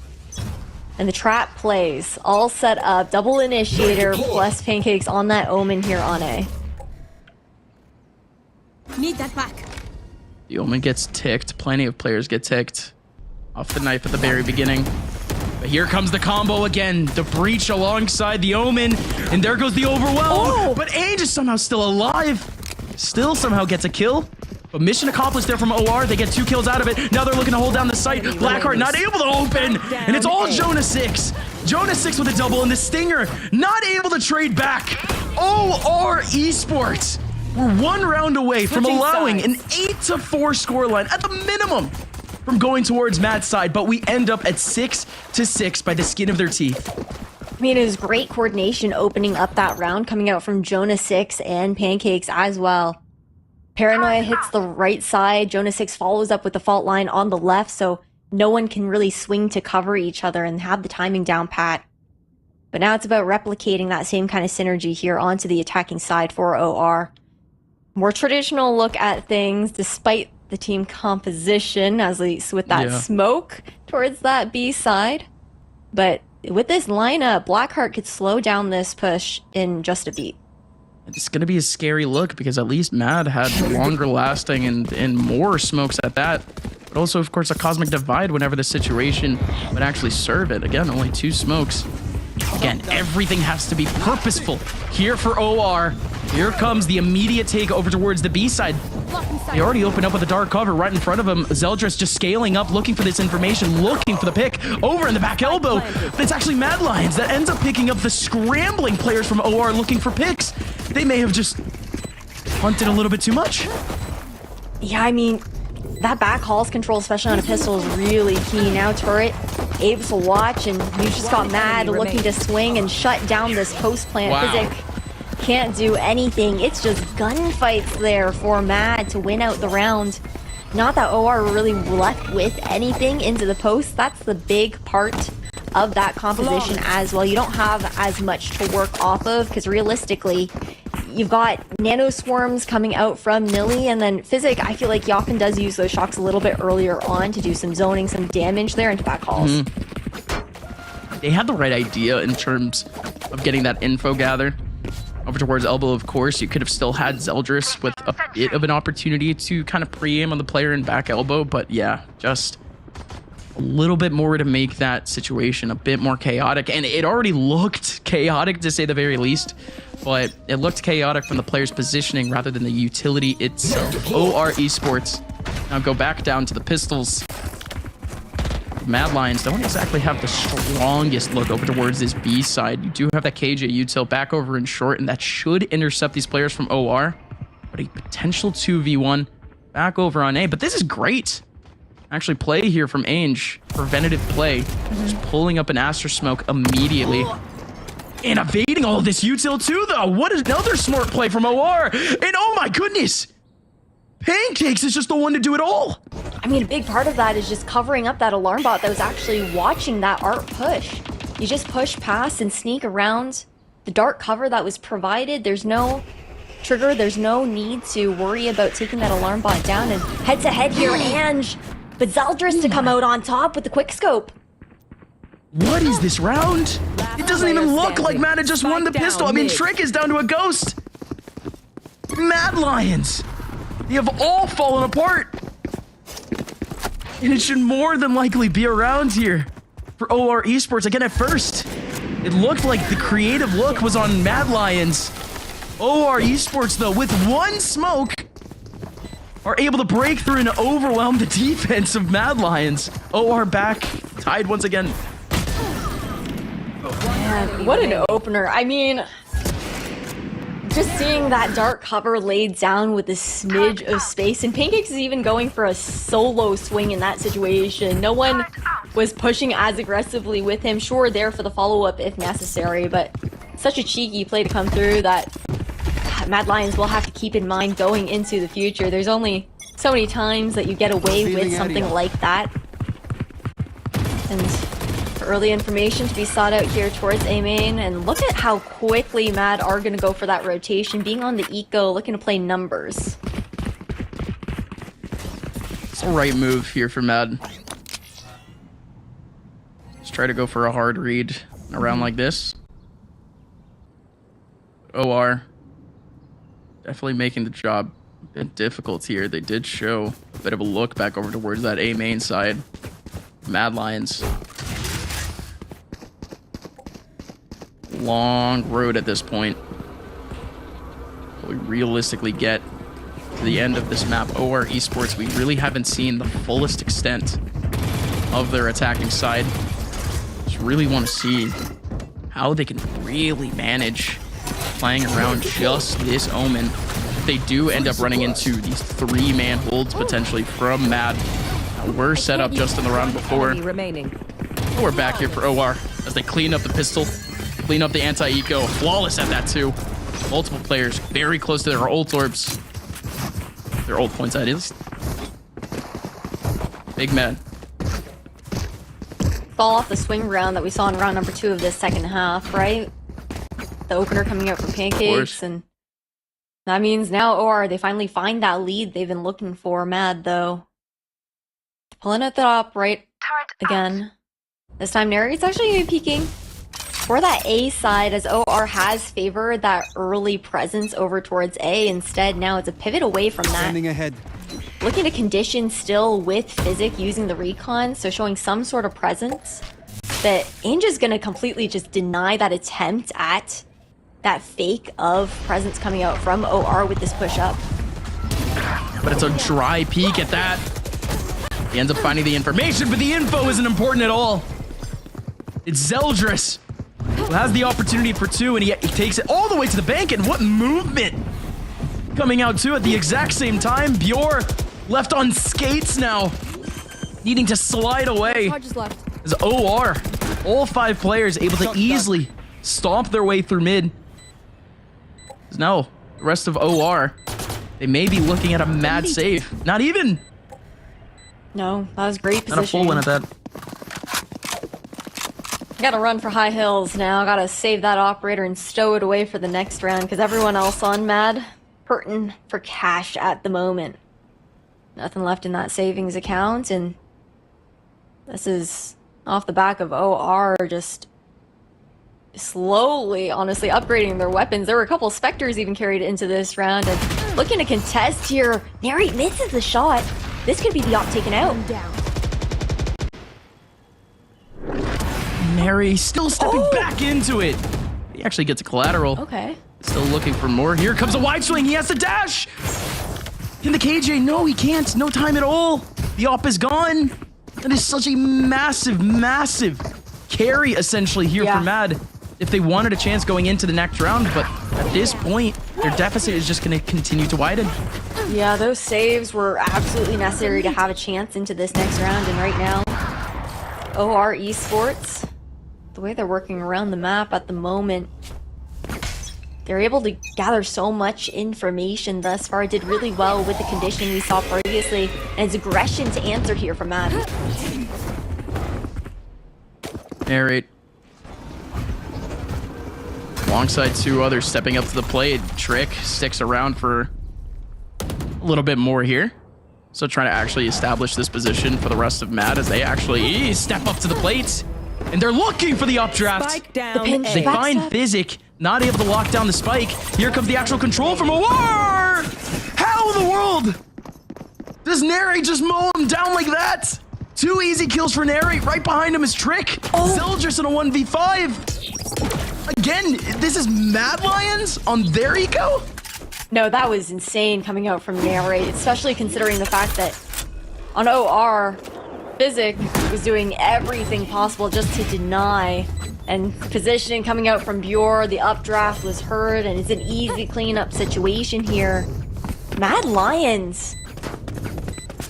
And the trap plays, all set up, double initiator plus Pancakes on that Omen here on A. Need that back. The Omen gets ticked. Plenty of players get ticked off the knife at the very beginning. But here comes the combo again. The breach alongside the Omen. And there goes the overwhelm. Oh! But Ange is somehow still alive. Still somehow gets a kill. But mission accomplished there from OR. They get 2 kills out of it. Now they're looking to hold down the site. Blackheart not able to open. And it's all Jonah 6. Jonah 6 with a double. And the Stinger not able to trade back. OR Esports. We're 1 round away from allowing an 8-4 scoreline at the minimum from going towards Mad's side. But we end up at 6-6 by the skin of their teeth. I mean, it was great coordination opening up that round, coming out from Jonah 6 and Pancakes as well. Paranoia hits the right side. Jonah 6 follows up with the fault line on the left, so no one can really swing to cover each other and have the timing down pat. But now it's about replicating that same kind of synergy here onto the attacking side for OR. More traditional look at things, despite the team composition, as least with that smoke towards that B side. But with this lineup, Blackheart could slow down this push in just a beat. It's going to be a scary look because at least Mad had longer lasting and more smokes at that. But also, of course, a Cosmic Divide whenever the situation would actually serve it. Again, only 2 smokes. Again, everything has to be purposeful here for OR. Here comes the immediate take over towards the B side. They already opened up with a dark cover right in front of him. Zeldris just scaling up, looking for this information, looking for the pick over in the back elbow. But it's actually Mad Lions that ends up picking up the scrambling players from OR looking for picks. They may have just hunted a little bit too much. Yeah, I mean, that back hall's control, especially on a pistol, is really key. Now Turret able to watch, and you just got Mad looking to swing and shut down this post plant. Physic can't do anything. It's just gunfights there for Mad to win out the round. Not that OR really left with anything into the post. That's the big part of that composition as well. You don't have as much to work off of because realistically, you've got nano swarms coming out from Nilly, and then Physic, I feel like he often does use those shocks a little bit earlier on to do some zoning, some damage there into back halls. They had the right idea in terms of getting that info gathered. Over towards elbow, of course, you could have still had Zeldris with a bit of an opportunity to kind of pre-aim on the player in back elbow, but yeah, just a little bit more to make that situation a bit more chaotic. And it already looked chaotic, to say the very least, but it looked chaotic from the player's positioning rather than the utility itself. OR Esports now go back down to the pistols. Mad Lions don't exactly have the strongest look over towards this B side. You do have that KJ util back over in short, and that should intercept these players from OR. But a potential 2v1 back over on A. But this is great. Actually, play here from Ainge. Preventative play. Just pulling up an Astra smoke immediately. And evading all of this util too, though. What is another smart play from OR? And oh my goodness! Pancakes is just the one to do it all. I mean, a big part of that is just covering up that alarm bot that was actually watching that ART push. You just push past and sneak around the dark cover that was provided. There's no trigger. There's no need to worry about taking that alarm bot down. And head to head here, Ange. But Zeldris to come out on top with the quick scope. What is this round? It doesn't even look like Mad had just won the pistol. I mean, Trick is down to a ghost. Mad Lions. They have all fallen apart. And it should more than likely be around here for OR Esports. Again, at first, it looked like the creative look was on Mad Lions. OR Esports, though, with one smoke, are able to break through and overwhelm the defense of Mad Lions. OR back, tied once again. Man, what an opener. I mean, just seeing that dark cover laid down with a smidge of space, and Pancakes is even going for a solo swing in that situation. No one was pushing as aggressively with him. Sure, there for the follow-up if necessary, but such a cheeky play to come through that Mad Lions will have to keep in mind going into the future. There's only so many times that you get away with something like that. And for early information to be sought out here towards A main, and look at how quickly Mad are going to go for that rotation, being on the eco, looking to play numbers. It's the right move here for Mad. Just try to go for a hard read around like this. OR definitely making the job a bit difficult here. They did show a bit of a look back over towards that A main side. Mad Lions. Long road at this point. Will we realistically get to the end of this map? OR Esports, we really haven't seen the fullest extent of their attacking side. Just really want to see how they can really manage playing around just this Omen. If they do end up running into these three-man holds potentially from Mad. We're set up just in the round before. We're back here for OR as they clean up the pistol, clean up the anti-eco. Flawless at that too. Multiple players very close to their ult orbs. Their ult points, that is. Big Mad. Fall off the swing round that we saw in round number 2 of this second half, right? The opener coming out for Pancakes, and that means now OR, they finally find that lead they've been looking for. Mad, though. Pulling at the top right again. This time Neri's actually going to be peeking for that A side, as OR has favored that early presence over towards A. Instead, now it's a pivot away from that. Standing ahead. Looking to condition still with Physic using the recon, so showing some sort of presence. But Ainge is going to completely just deny that attempt at that fake of presence coming out from OR with this push up. But it's a dry peek at that. He ends up finding the information, but the info isn't important at all. It's Zeldris who has the opportunity for 2, and he takes it all the way to the bank. And what movement coming out too at the exact same time. Bjor left on skates now, needing to slide away. As OR, all 5 players able to easily stomp their way through mid. No, the rest of OR, they may be looking at a Mad save. Not even. No, that was great position. Not a full one at that. Gotta run for high hills now. Gotta save that operator and stow it away for the next round because everyone else on Mad hurting for cash at the moment. Nothing left in that savings account, and this is off the back of OR just slowly, honestly, upgrading their weapons. There were a couple Spectres even carried into this round, and looking to contest here. Nary misses the shot. This could be the op taken out. Nary still stepping back into it. He actually gets a collateral. Okay. Still looking for more. Here comes a wide swing. He has to dash. In the KJ, no, he can't. No time at all. The op is gone. That is such a massive, massive carry, essentially, here for Mad. If they wanted a chance going into the next round, but at this point, their deficit is just going to continue to widen. Yeah, those saves were absolutely necessary to have a chance into this next round, and right now, OR Esports, the way they're working around the map at the moment, they're able to gather so much information thus far. Did really well with the conditioning we saw previously, and it's aggression to answer here from Mad. Narrate. Alongside two others stepping up to the plate. Trick sticks around for a little bit more here. So trying to actually establish this position for the rest of Mad as they actually step up to the plate. And they're looking for the updraft. Spike down. They find Physic, not able to lock down the spike. Here comes the actual control from OR! How in the world does Narrate just mow him down like that? 2 easy kills for Narrate. Right behind him is Trick. Zeldris in a 1v5. Again, this is Mad Lions on their eco? No, that was insane coming out from Narrate, especially considering the fact that on OR, Physic was doing everything possible just to deny, and positioning coming out from Bjor, the updraft was heard, and it's an easy cleanup situation here. Mad Lions,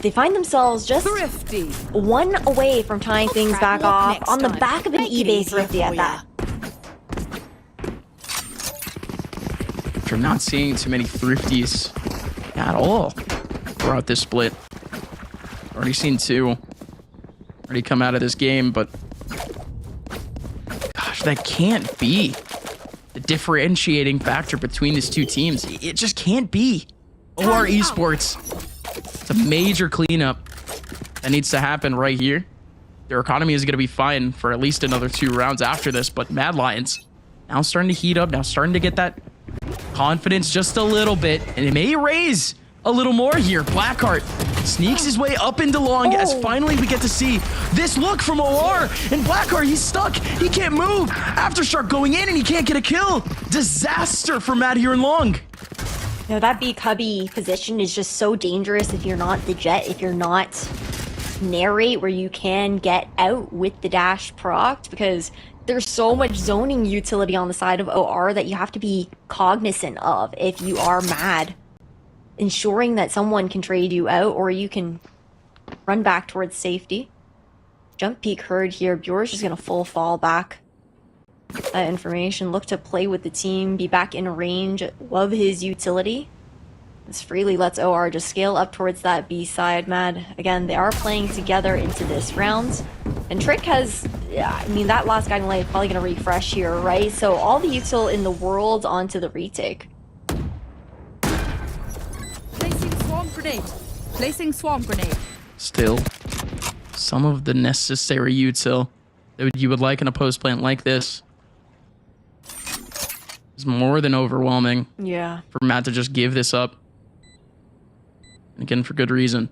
they find themselves just Thrifty. one away from tying things back off on the back of an eBay Thrifty at that. After not seeing too many Thrifties at all throughout this split. Already seen 2. Already come out of this game, but gosh, that can't be the differentiating factor between these two teams. It just can't be. OR Esports. It's a major cleanup that needs to happen right here. Their economy is going to be fine for at least another 2 rounds after this, but Mad Lions now starting to heat up, now starting to get that confidence just a little bit, and it may raise a little more here. Blackheart sneaks his way up into long as finally we get to see this look from OR, and Blackheart, he's stuck. He can't move. Aftershock going in and he can't get a kill. Disaster for Matt here in long. No, that B cubby position is just so dangerous if you're not the Jet, if you're not Narrate, where you can get out with the dash procced, because there's so much zoning utility on the side of OR that you have to be cognizant of if you are Mad. Ensuring that someone can trade you out or you can run back towards safety. Jump peek heard here. Bjor's just going to full fall back. That information. Look to play with the team. Be back in range. Love his utility. This freely lets OR just scale up towards that B side. Mad, again, they are playing together into this round. And Trick has, I mean, that last guiding light is probably going to refresh here, right? So all the util in the world onto the retake. Placing swarm grenade. Placing swarm grenade. Still, some of the necessary util that you would like in a post plant like this is more than overwhelming. Yeah. For Matt to just give this up. And again, for good reason.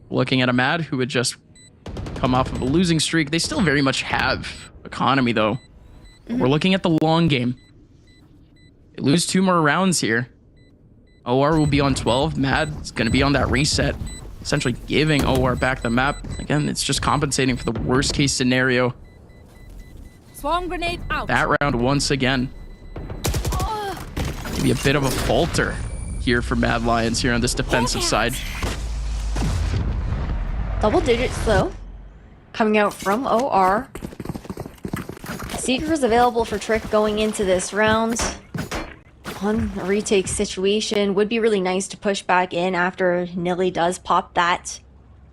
Looking at a Mad who would just come off of a losing streak. They still very much have economy, though. We're looking at the long game. They lose 2 more rounds here. OR will be on 12. Mad's going to be on that reset, essentially giving OR back the map. Again, it's just compensating for the worst case scenario. Swarm grenade out. That round once again. Maybe a bit of a falter here for Mad Lions here on this defensive side. Double digits, though. Coming out from OR. Seekers available for Trick going into this round. On a retake situation, would be really nice to push back in after Nilly does pop that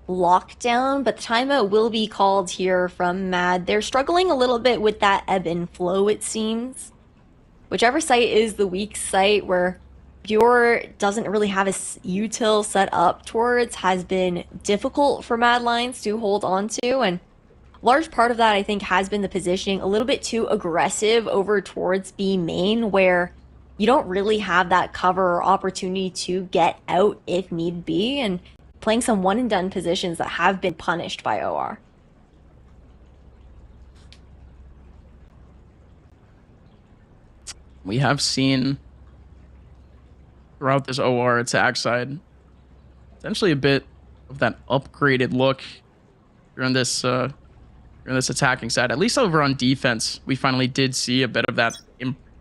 lockdown, but the timeout will be called here from Mad. They're struggling a little bit with that ebb and flow, it seems. Whichever site is the weak site where Bure doesn't really have a util set up towards has been difficult for Mad Lions to hold on to, and a large part of that I think has been the positioning, a little bit too aggressive over towards B main, where you don't really have that cover or opportunity to get out if need be, and playing some one and done positions that have been punished by OR. We have seen throughout this OR attack side essentially a bit of that upgraded look during this attacking side. At least over on defense, we finally did see a bit of that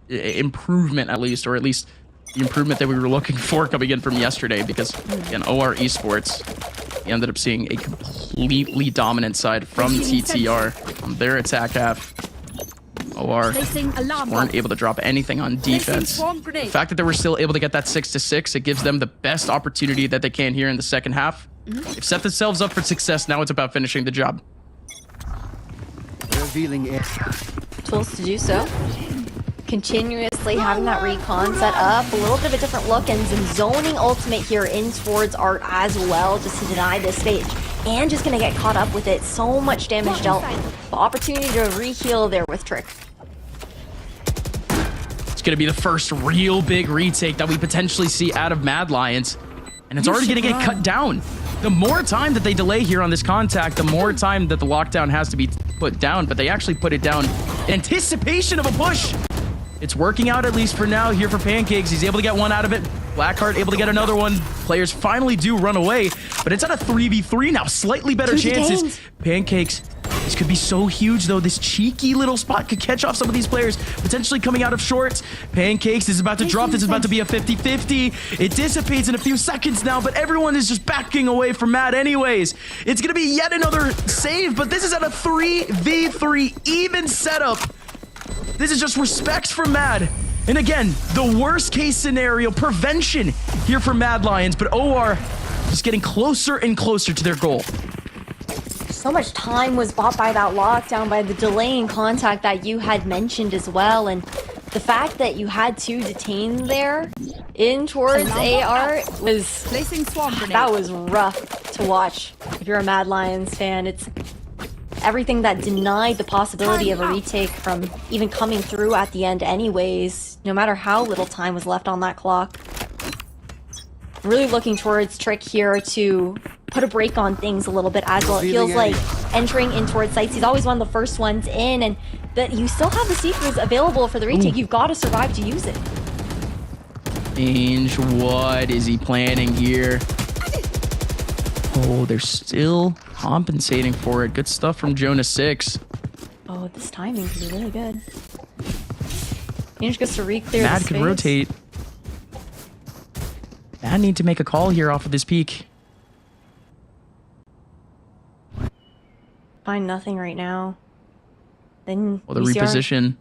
improvement, at least, or at least the improvement that we were looking for coming in from yesterday, because in OR Esports, we ended up seeing a completely dominant side from TTR on their attack half. OR weren't able to drop anything on defense. The fact that they were still able to get that 6-6, it gives them the best opportunity that they can here in the second half. They've set themselves up for success. Now it's about finishing the job. Revealing area. Tools to do so. Continuously having that recon set up, a little bit of a different look, and some zoning ultimate here in towards Art as well, just to deny this stage. And just gonna get caught up with it. So much damage dealt. The opportunity to re-heal there with Trick. It's gonna be the first real big retake that we potentially see out of Mad Lions, and it's already gonna get cut down. The more time that they delay here on this contact, the more time that the lockdown has to be put down, but they actually put it down in anticipation of a push. It's working out, at least for now, here for Pancakes. He's able to get one out of it. Blackheart able to get another one. Players finally do run away, but it's at a 3v3 now. Slightly better chances. Pancakes, this could be so huge, though. This cheeky little spot could catch off some of these players, potentially coming out of shorts. Pancakes is about to drop. This is about to be a 50-50. It dissipates in a few seconds now, but everyone is just backing away from Mad anyways. It's going to be yet another save, but this is at a 3v3 even setup. This is just respect from Mad. And again, the worst case scenario prevention here for Mad Lions, but OR just getting closer and closer to their goal. So much time was bought by that lockdown, by the delay in contact that you had mentioned as well, and the fact that you had to detain there in towards AR was, that was rough to watch if you're a Mad Lions fan. It's everything that denied the possibility of a retake from even coming through at the end anyways, no matter how little time was left on that clock. Really looking towards Trick here to put a break on things a little bit as well. It feels like entering in towards sites, he's always one of the first ones in, and that you still have the secrets available for the retake. You've got to survive to use it. Change, what is he planning here? Oh, they're still compensating for it. Good stuff from Jonah 6. Oh, this timing could be really good. Change gets to re-clear Mad the could space. rotate. Mad need to make a call here off of this peak. Find nothing right now. Then Well, the VCR reposition.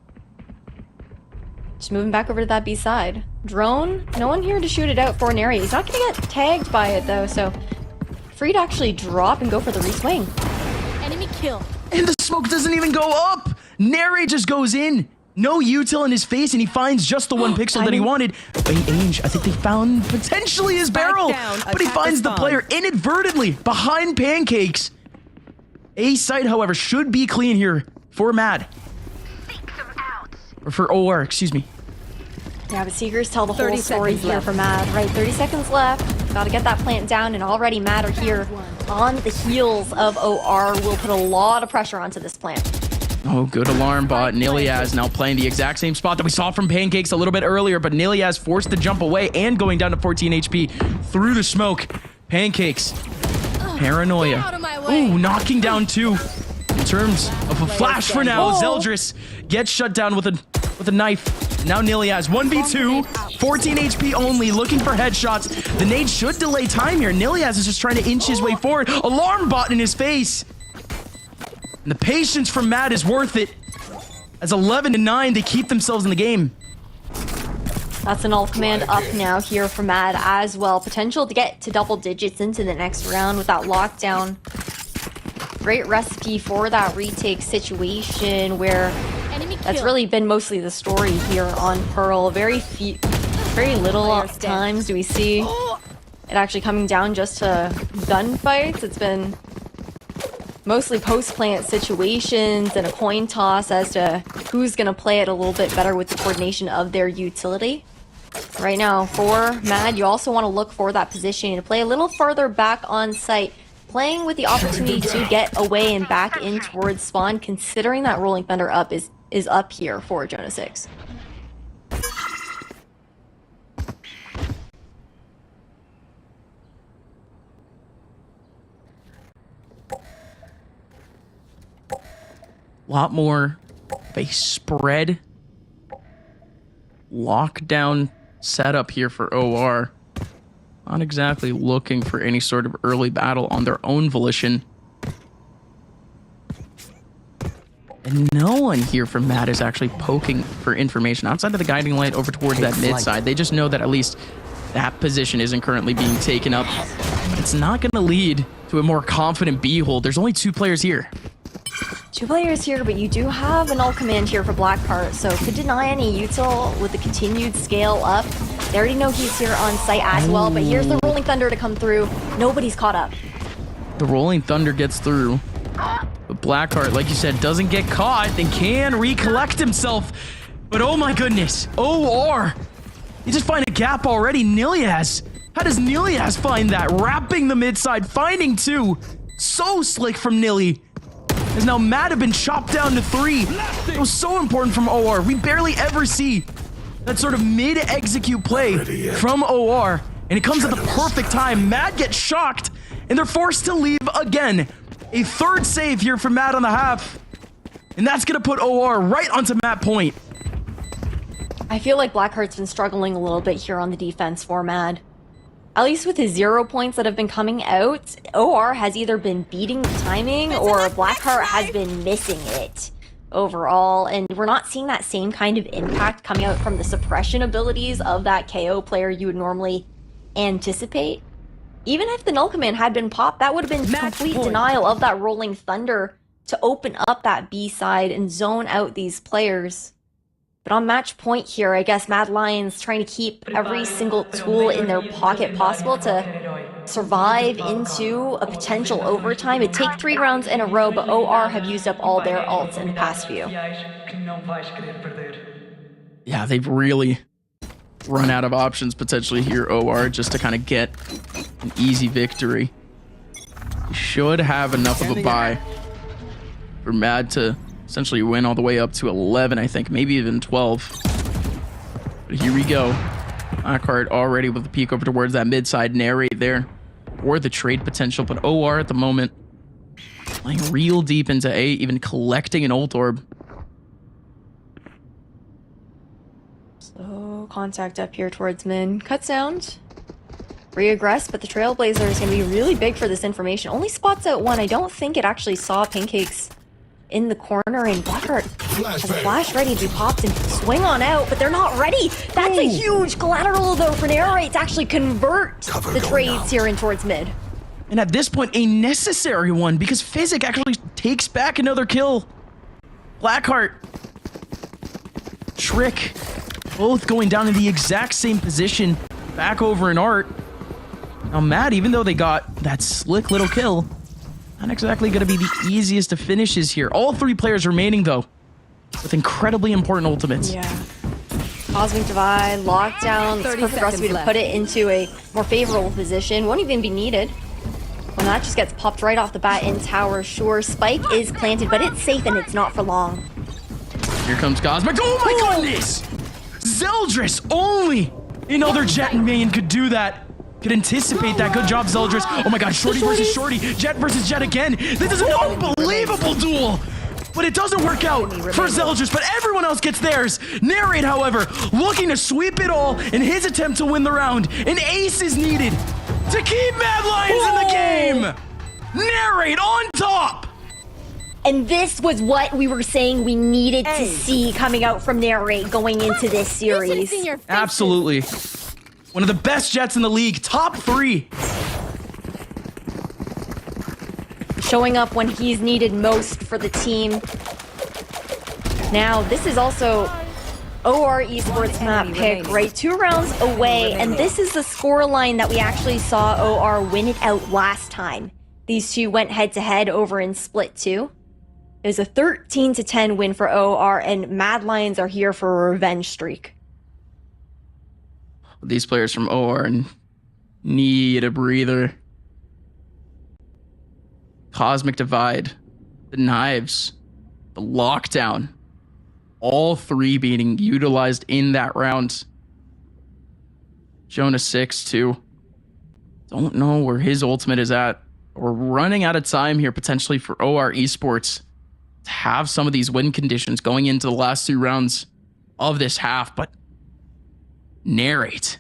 just moving back over to that B side. Drone, no one here to shoot it out for an area. He's not gonna get tagged by it though, so free to actually drop and go for the re-swing. Enemy kill. And the smoke doesn't even go up. Nary just goes in. No util in his face, and he finds just the one pixel that he wanted. Wait, Ainge, I think they found potentially his barrel, but he finds the player inadvertently behind Pancakes. A site, however, should be clean here for Mad. Or for OR, excuse me. Yeah, but Seekers tell the whole story here for Mad, right? 30 seconds left. Gotta get that plant down, and already Mad are here on the heels of OR. Will put a lot of pressure onto this plant. Oh, good alarm bot. Niliaz now playing the exact same spot that we saw from Pancakes a little bit earlier, but Niliaz forced to jump away and going down to 14 HP through the smoke. Pancakes. Paranoia. Ooh, knocking down two. In terms of a flash for now, Zeldris gets shut down with a knife. Now Niliaz, 1v2, 14 HP only, looking for headshots. The nade should delay time here. Niliaz is just trying to inch his way forward. Alarm bot in his face. And the patience from Mad is worth it. As 11-9, they keep themselves in the game. That's an ult command up now here for Mad as well. Potential to get to double digits into the next round with that lockdown. Great recipe for that retake situation where that's really been mostly the story here on Pearl. Very little times do we see it actually coming down just to gunfights. It's been mostly post-plant situations and a coin toss as to who's going to play it a little bit better with the coordination of their utility. Right now, for Mad, you also want to look for that positioning to play a little further back on site, playing with the opportunity to get away and back in towards spawn, considering that Rolling Thunder up is up here for Jonah 6. A lot more of a spread lockdown setup here for OR. Not exactly looking for any sort of early battle on their own volition. And no one here from Matt is actually poking for information outside of the guiding light over towards that mid side. They just know that at least that position isn't currently being taken up. But it's not going to lead to a more confident B hold. There's only 2 players here. 2 players here, but you do have an ult command here for Blackheart, so could deny any util with the continued scale up. They already know he's here on site as well, but here's the Rolling Thunder to come through. Nobody's caught up. The Rolling Thunder gets through. But Blackheart, like you said, doesn't get caught and can recollect himself. But oh my goodness, OR! You just find a gap already. Nilias! How does Nilias find that? Wrapping the mid side, finding 2. So slick from Nilly. As now Matt have been chopped down to 3. It was so important from OR. We barely ever see that sort of mid-execute play from OR. And it comes at the perfect time. Matt gets shocked, and they're forced to leave again. A 3rd save here from Matt on the half. And that's going to put OR right onto Matt point. I feel like Blackheart's been struggling a little bit here on the defense for Mad. At least with his 0 points that have been coming out, OR has either been beating the timing or Blackheart has been missing it overall. And we're not seeing that same kind of impact coming out from the suppression abilities of that KO player you would normally anticipate. Even if the null command had been popped, that would have been complete denial of that Rolling Thunder to open up that B side and zone out these players. But on match point here, I guess Mad Lions trying to keep every single tool in their pocket possible to survive into a potential overtime. It'd take 3 rounds in a row, but OR have used up all their ults in the past few. Yeah, they've really run out of options potentially here, OR, just to kind of get an easy victory. You should have enough of a buy for Mad to essentially win all the way up to 11, I think, maybe even 12. But here we go. Blackheart already with the peek over towards that mid side, narrate there, or the trade potential. But OR at the moment playing real deep into A, even collecting an ult orb. So contact up here towards mid. Cut sound. Reaggress, but the Trailblazer is going to be really big for this information. Only spots out 1. I don't think it actually saw Pancakes in the corner, and Blackheart has a flash ready to be popped and swing on out, but they're not ready. That's a huge collateral though for Narrate to actually convert the trades here in towards mid. And at this point, a necessary one, because Physic actually takes back another kill. Blackheart, Trick, both going down in the exact same position, back over in Art. Now Matt, even though they got that slick little kill, not exactly going to be the easiest of finishes here. All 3 players remaining, though, with incredibly important ultimates. Yeah. Cosmic Divide, Lockdown, it's perfect recipe to put it into a more favorable position. Won't even be needed. When that just gets popped right off the bat in tower, sure. Spike is planted, but it's safe and it's not for long. Here comes Cosmic. Oh my goodness! Zeldris, only another Jet main could do that. Could anticipate that. Good job, Zeldris. Oh my god, Shorty versus Shorty. Jet versus Jet again. This is an unbelievable duel. But it doesn't work out for Zeldris, but everyone else gets theirs. Narrate, however, looking to sweep it all in his attempt to win the round. An ace is needed to keep Mad Lions in the game. Narrate on top. And this was what we were saying we needed to see coming out from Narrate going into this series. Absolutely. One of the best Jets in the league. Top 3. Showing up when he's needed most for the team. Now, this is also OR Esports map pick, right? 2 rounds away, and this is the scoreline that we actually saw OR win it out last time. These two went head-to-head over in Split 2. It was a 13-10 win for OR, and Mad Lions are here for a revenge streak. These players from OR need a breather. Cosmic Divide, the Knives, the Lockdown, all 3 being utilized in that round. Jonah 6 too. Don't know where his ultimate is at. We're running out of time here potentially for OR Esports to have some of these win conditions going into the last 2 rounds of this half, but Narrate,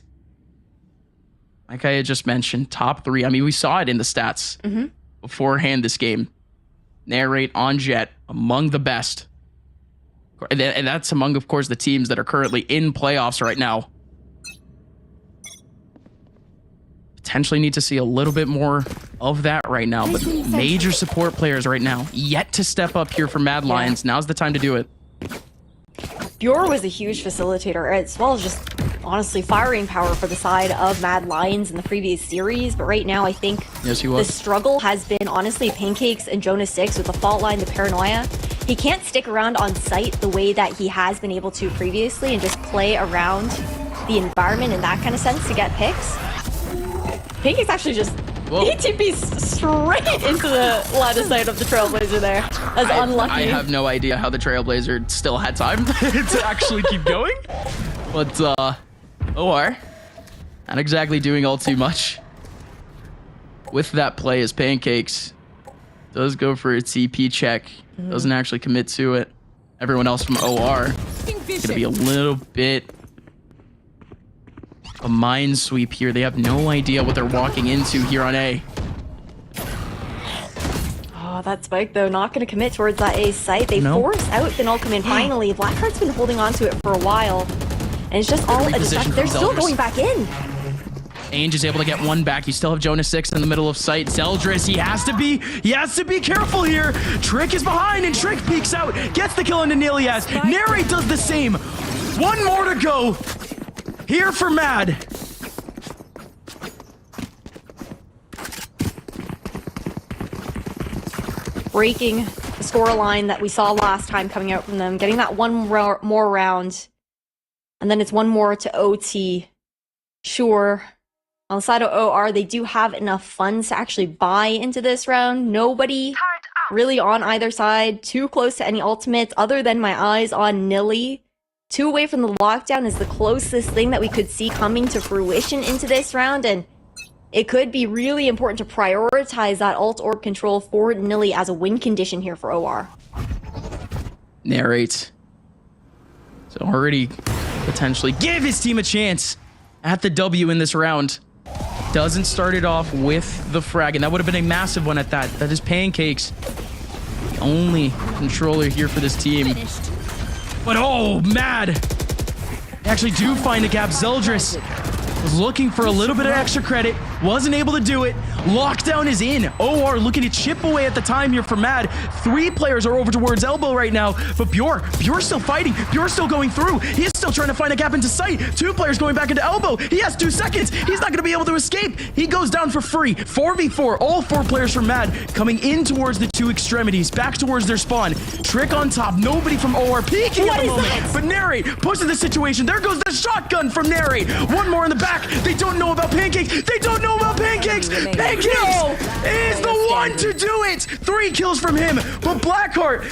like I had just mentioned, top 3. I mean, we saw it in the stats beforehand this game. Narrate on Jet, among the best. And that's among, of course, the teams that are currently in playoffs right now. Potentially need to see a little bit more of that right now, but major support players right now yet to step up here for Mad Lions. Now's the time to do it. Bjor was a huge facilitator, as well as just honestly firing power for the side of Mad Lions in the previous series, but right now I think the struggle has been honestly Pancakes and Jonah 6 with the fault line, the paranoia. He can't stick around on site the way that he has been able to previously and just play around the environment in that kind of sense to get picks. Pancakes actually just ATP straight into the line of sight of the Trailblazer there. That's unlucky. I have no idea how the Trailblazer still had time to actually keep going. But OR not exactly doing all too much with that play as Pancakes does go for a TP check. Doesn't actually commit to it. Everyone else from OR is gonna be a little bit a mind sweep here. They have no idea what they're walking into here on A. Oh, that spike though, not going to commit towards that A site. They force out the null command finally. Blackheart's been holding on to it for a while. And it's just all a distraction. They're still going back in. Ainge is able to get one back. You still have Jonah 6 in the middle of sight. Zeldris, he has to be careful here. Trick is behind and Trick peeks out. Gets the kill into Nilias. Narrate does the same. One more to go. Here for Mad. Breaking the scoreline that we saw last time coming out from them. Getting that one more round. And then it's one more to OT. Sure. On the side of OR, they do have enough funds to actually buy into this round. Nobody really on either side. Too close to any ultimates other than my eyes on Nilly. 2 away from the lockdown is the closest thing that we could see coming to fruition into this round, and it could be really important to prioritize that ult or control for Nilly as a win condition here for OR. Narrate. So already potentially give his team a chance at the W in this round. Doesn't start it off with the frag, and that would have been a massive one at that. That is Pancakes. The only controller here for this team. But oh, Mad! They actually do find a gap. Zeldris was looking for a little bit of extra credit. Wasn't able to do it. Lockdown is in. OR looking to chip away at the time here for Mad. 3 players are over towards elbow right now. But Bjor's still fighting. Bjor's still going through. He is still trying to find a gap into sight. 2 players going back into elbow. He has 2 seconds. He's not going to be able to escape. He goes down for free. 4v4. All 4 players from Mad coming in towards the 2 extremities. Back towards their spawn. Trick on top. Nobody from OR peeking at the moment. But Narrate pushes the situation. There goes the shotgun from Narrate. One more in the back. They don't know about Pancakes. They don't know about Pancakes. Pancakes is the one to do it. 3 kills from him. But Blackheart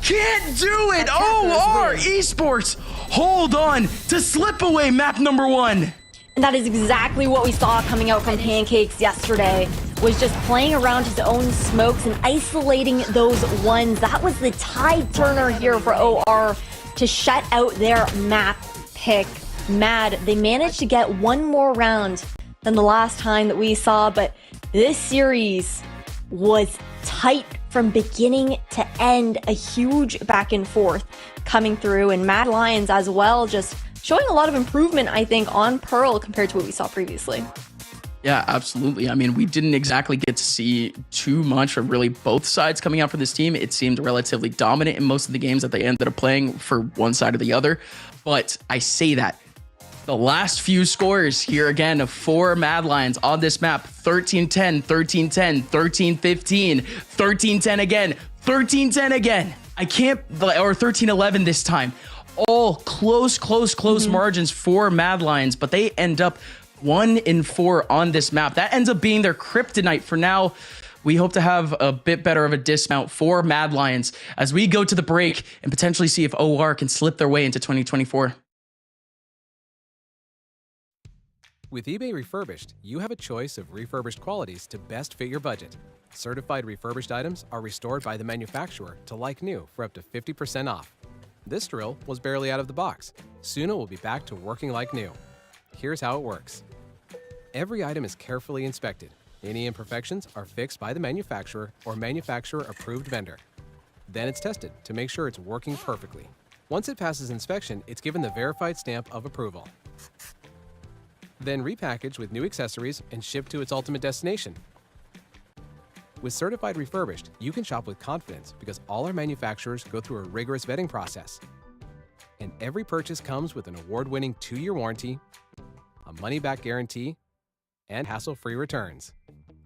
can't do it. OR Esports hold on to slip away map number 1. And that is exactly what we saw coming out from Pancakes yesterday, was just playing around his own smokes and isolating those ones. That was the tide turner here for OR to shut out their map pick. Mad, they managed to get one more round than the last time that we saw, but this series was tight from beginning to end, a huge back and forth coming through, and Mad Lions as well, just showing a lot of improvement, I think, on Pearl compared to what we saw previously. Yeah, absolutely. I mean, we didn't exactly get to see too much of really both sides coming out for this team. It seemed relatively dominant in most of the games that they ended up playing for one side or the other. But I say that the last few scores here again of 4 Mad Lions on this map, 13-10, 13-10, 13-15, 13-10 again, 13-10 again. I can't, or 13-11 this time. All close margins for Mad Lions, but they end up 1-4 on this map. That ends up being their kryptonite for now. We hope to have a bit better of a dismount for Mad Lions as we go to the break and potentially see if OR can slip their way into 2024. With eBay Refurbished, you have a choice of refurbished qualities to best fit your budget. Certified refurbished items are restored by the manufacturer to like new for up to 50% off. This drill was barely out of the box. Soon it will be back to working like new. Here's how it works. Every item is carefully inspected. Any imperfections are fixed by the manufacturer or manufacturer-approved vendor. Then it's tested to make sure it's working perfectly. Once it passes inspection, it's given the verified stamp of approval. Then repackaged with new accessories and shipped to its ultimate destination. With Certified Refurbished, you can shop with confidence because all our manufacturers go through a rigorous vetting process. And every purchase comes with an award-winning 2-year warranty, a money-back guarantee, and hassle-free returns.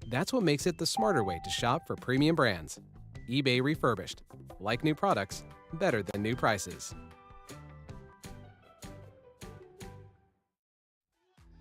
That's what makes it the smarter way to shop for premium brands. eBay Refurbished. Like new products, better than new prices.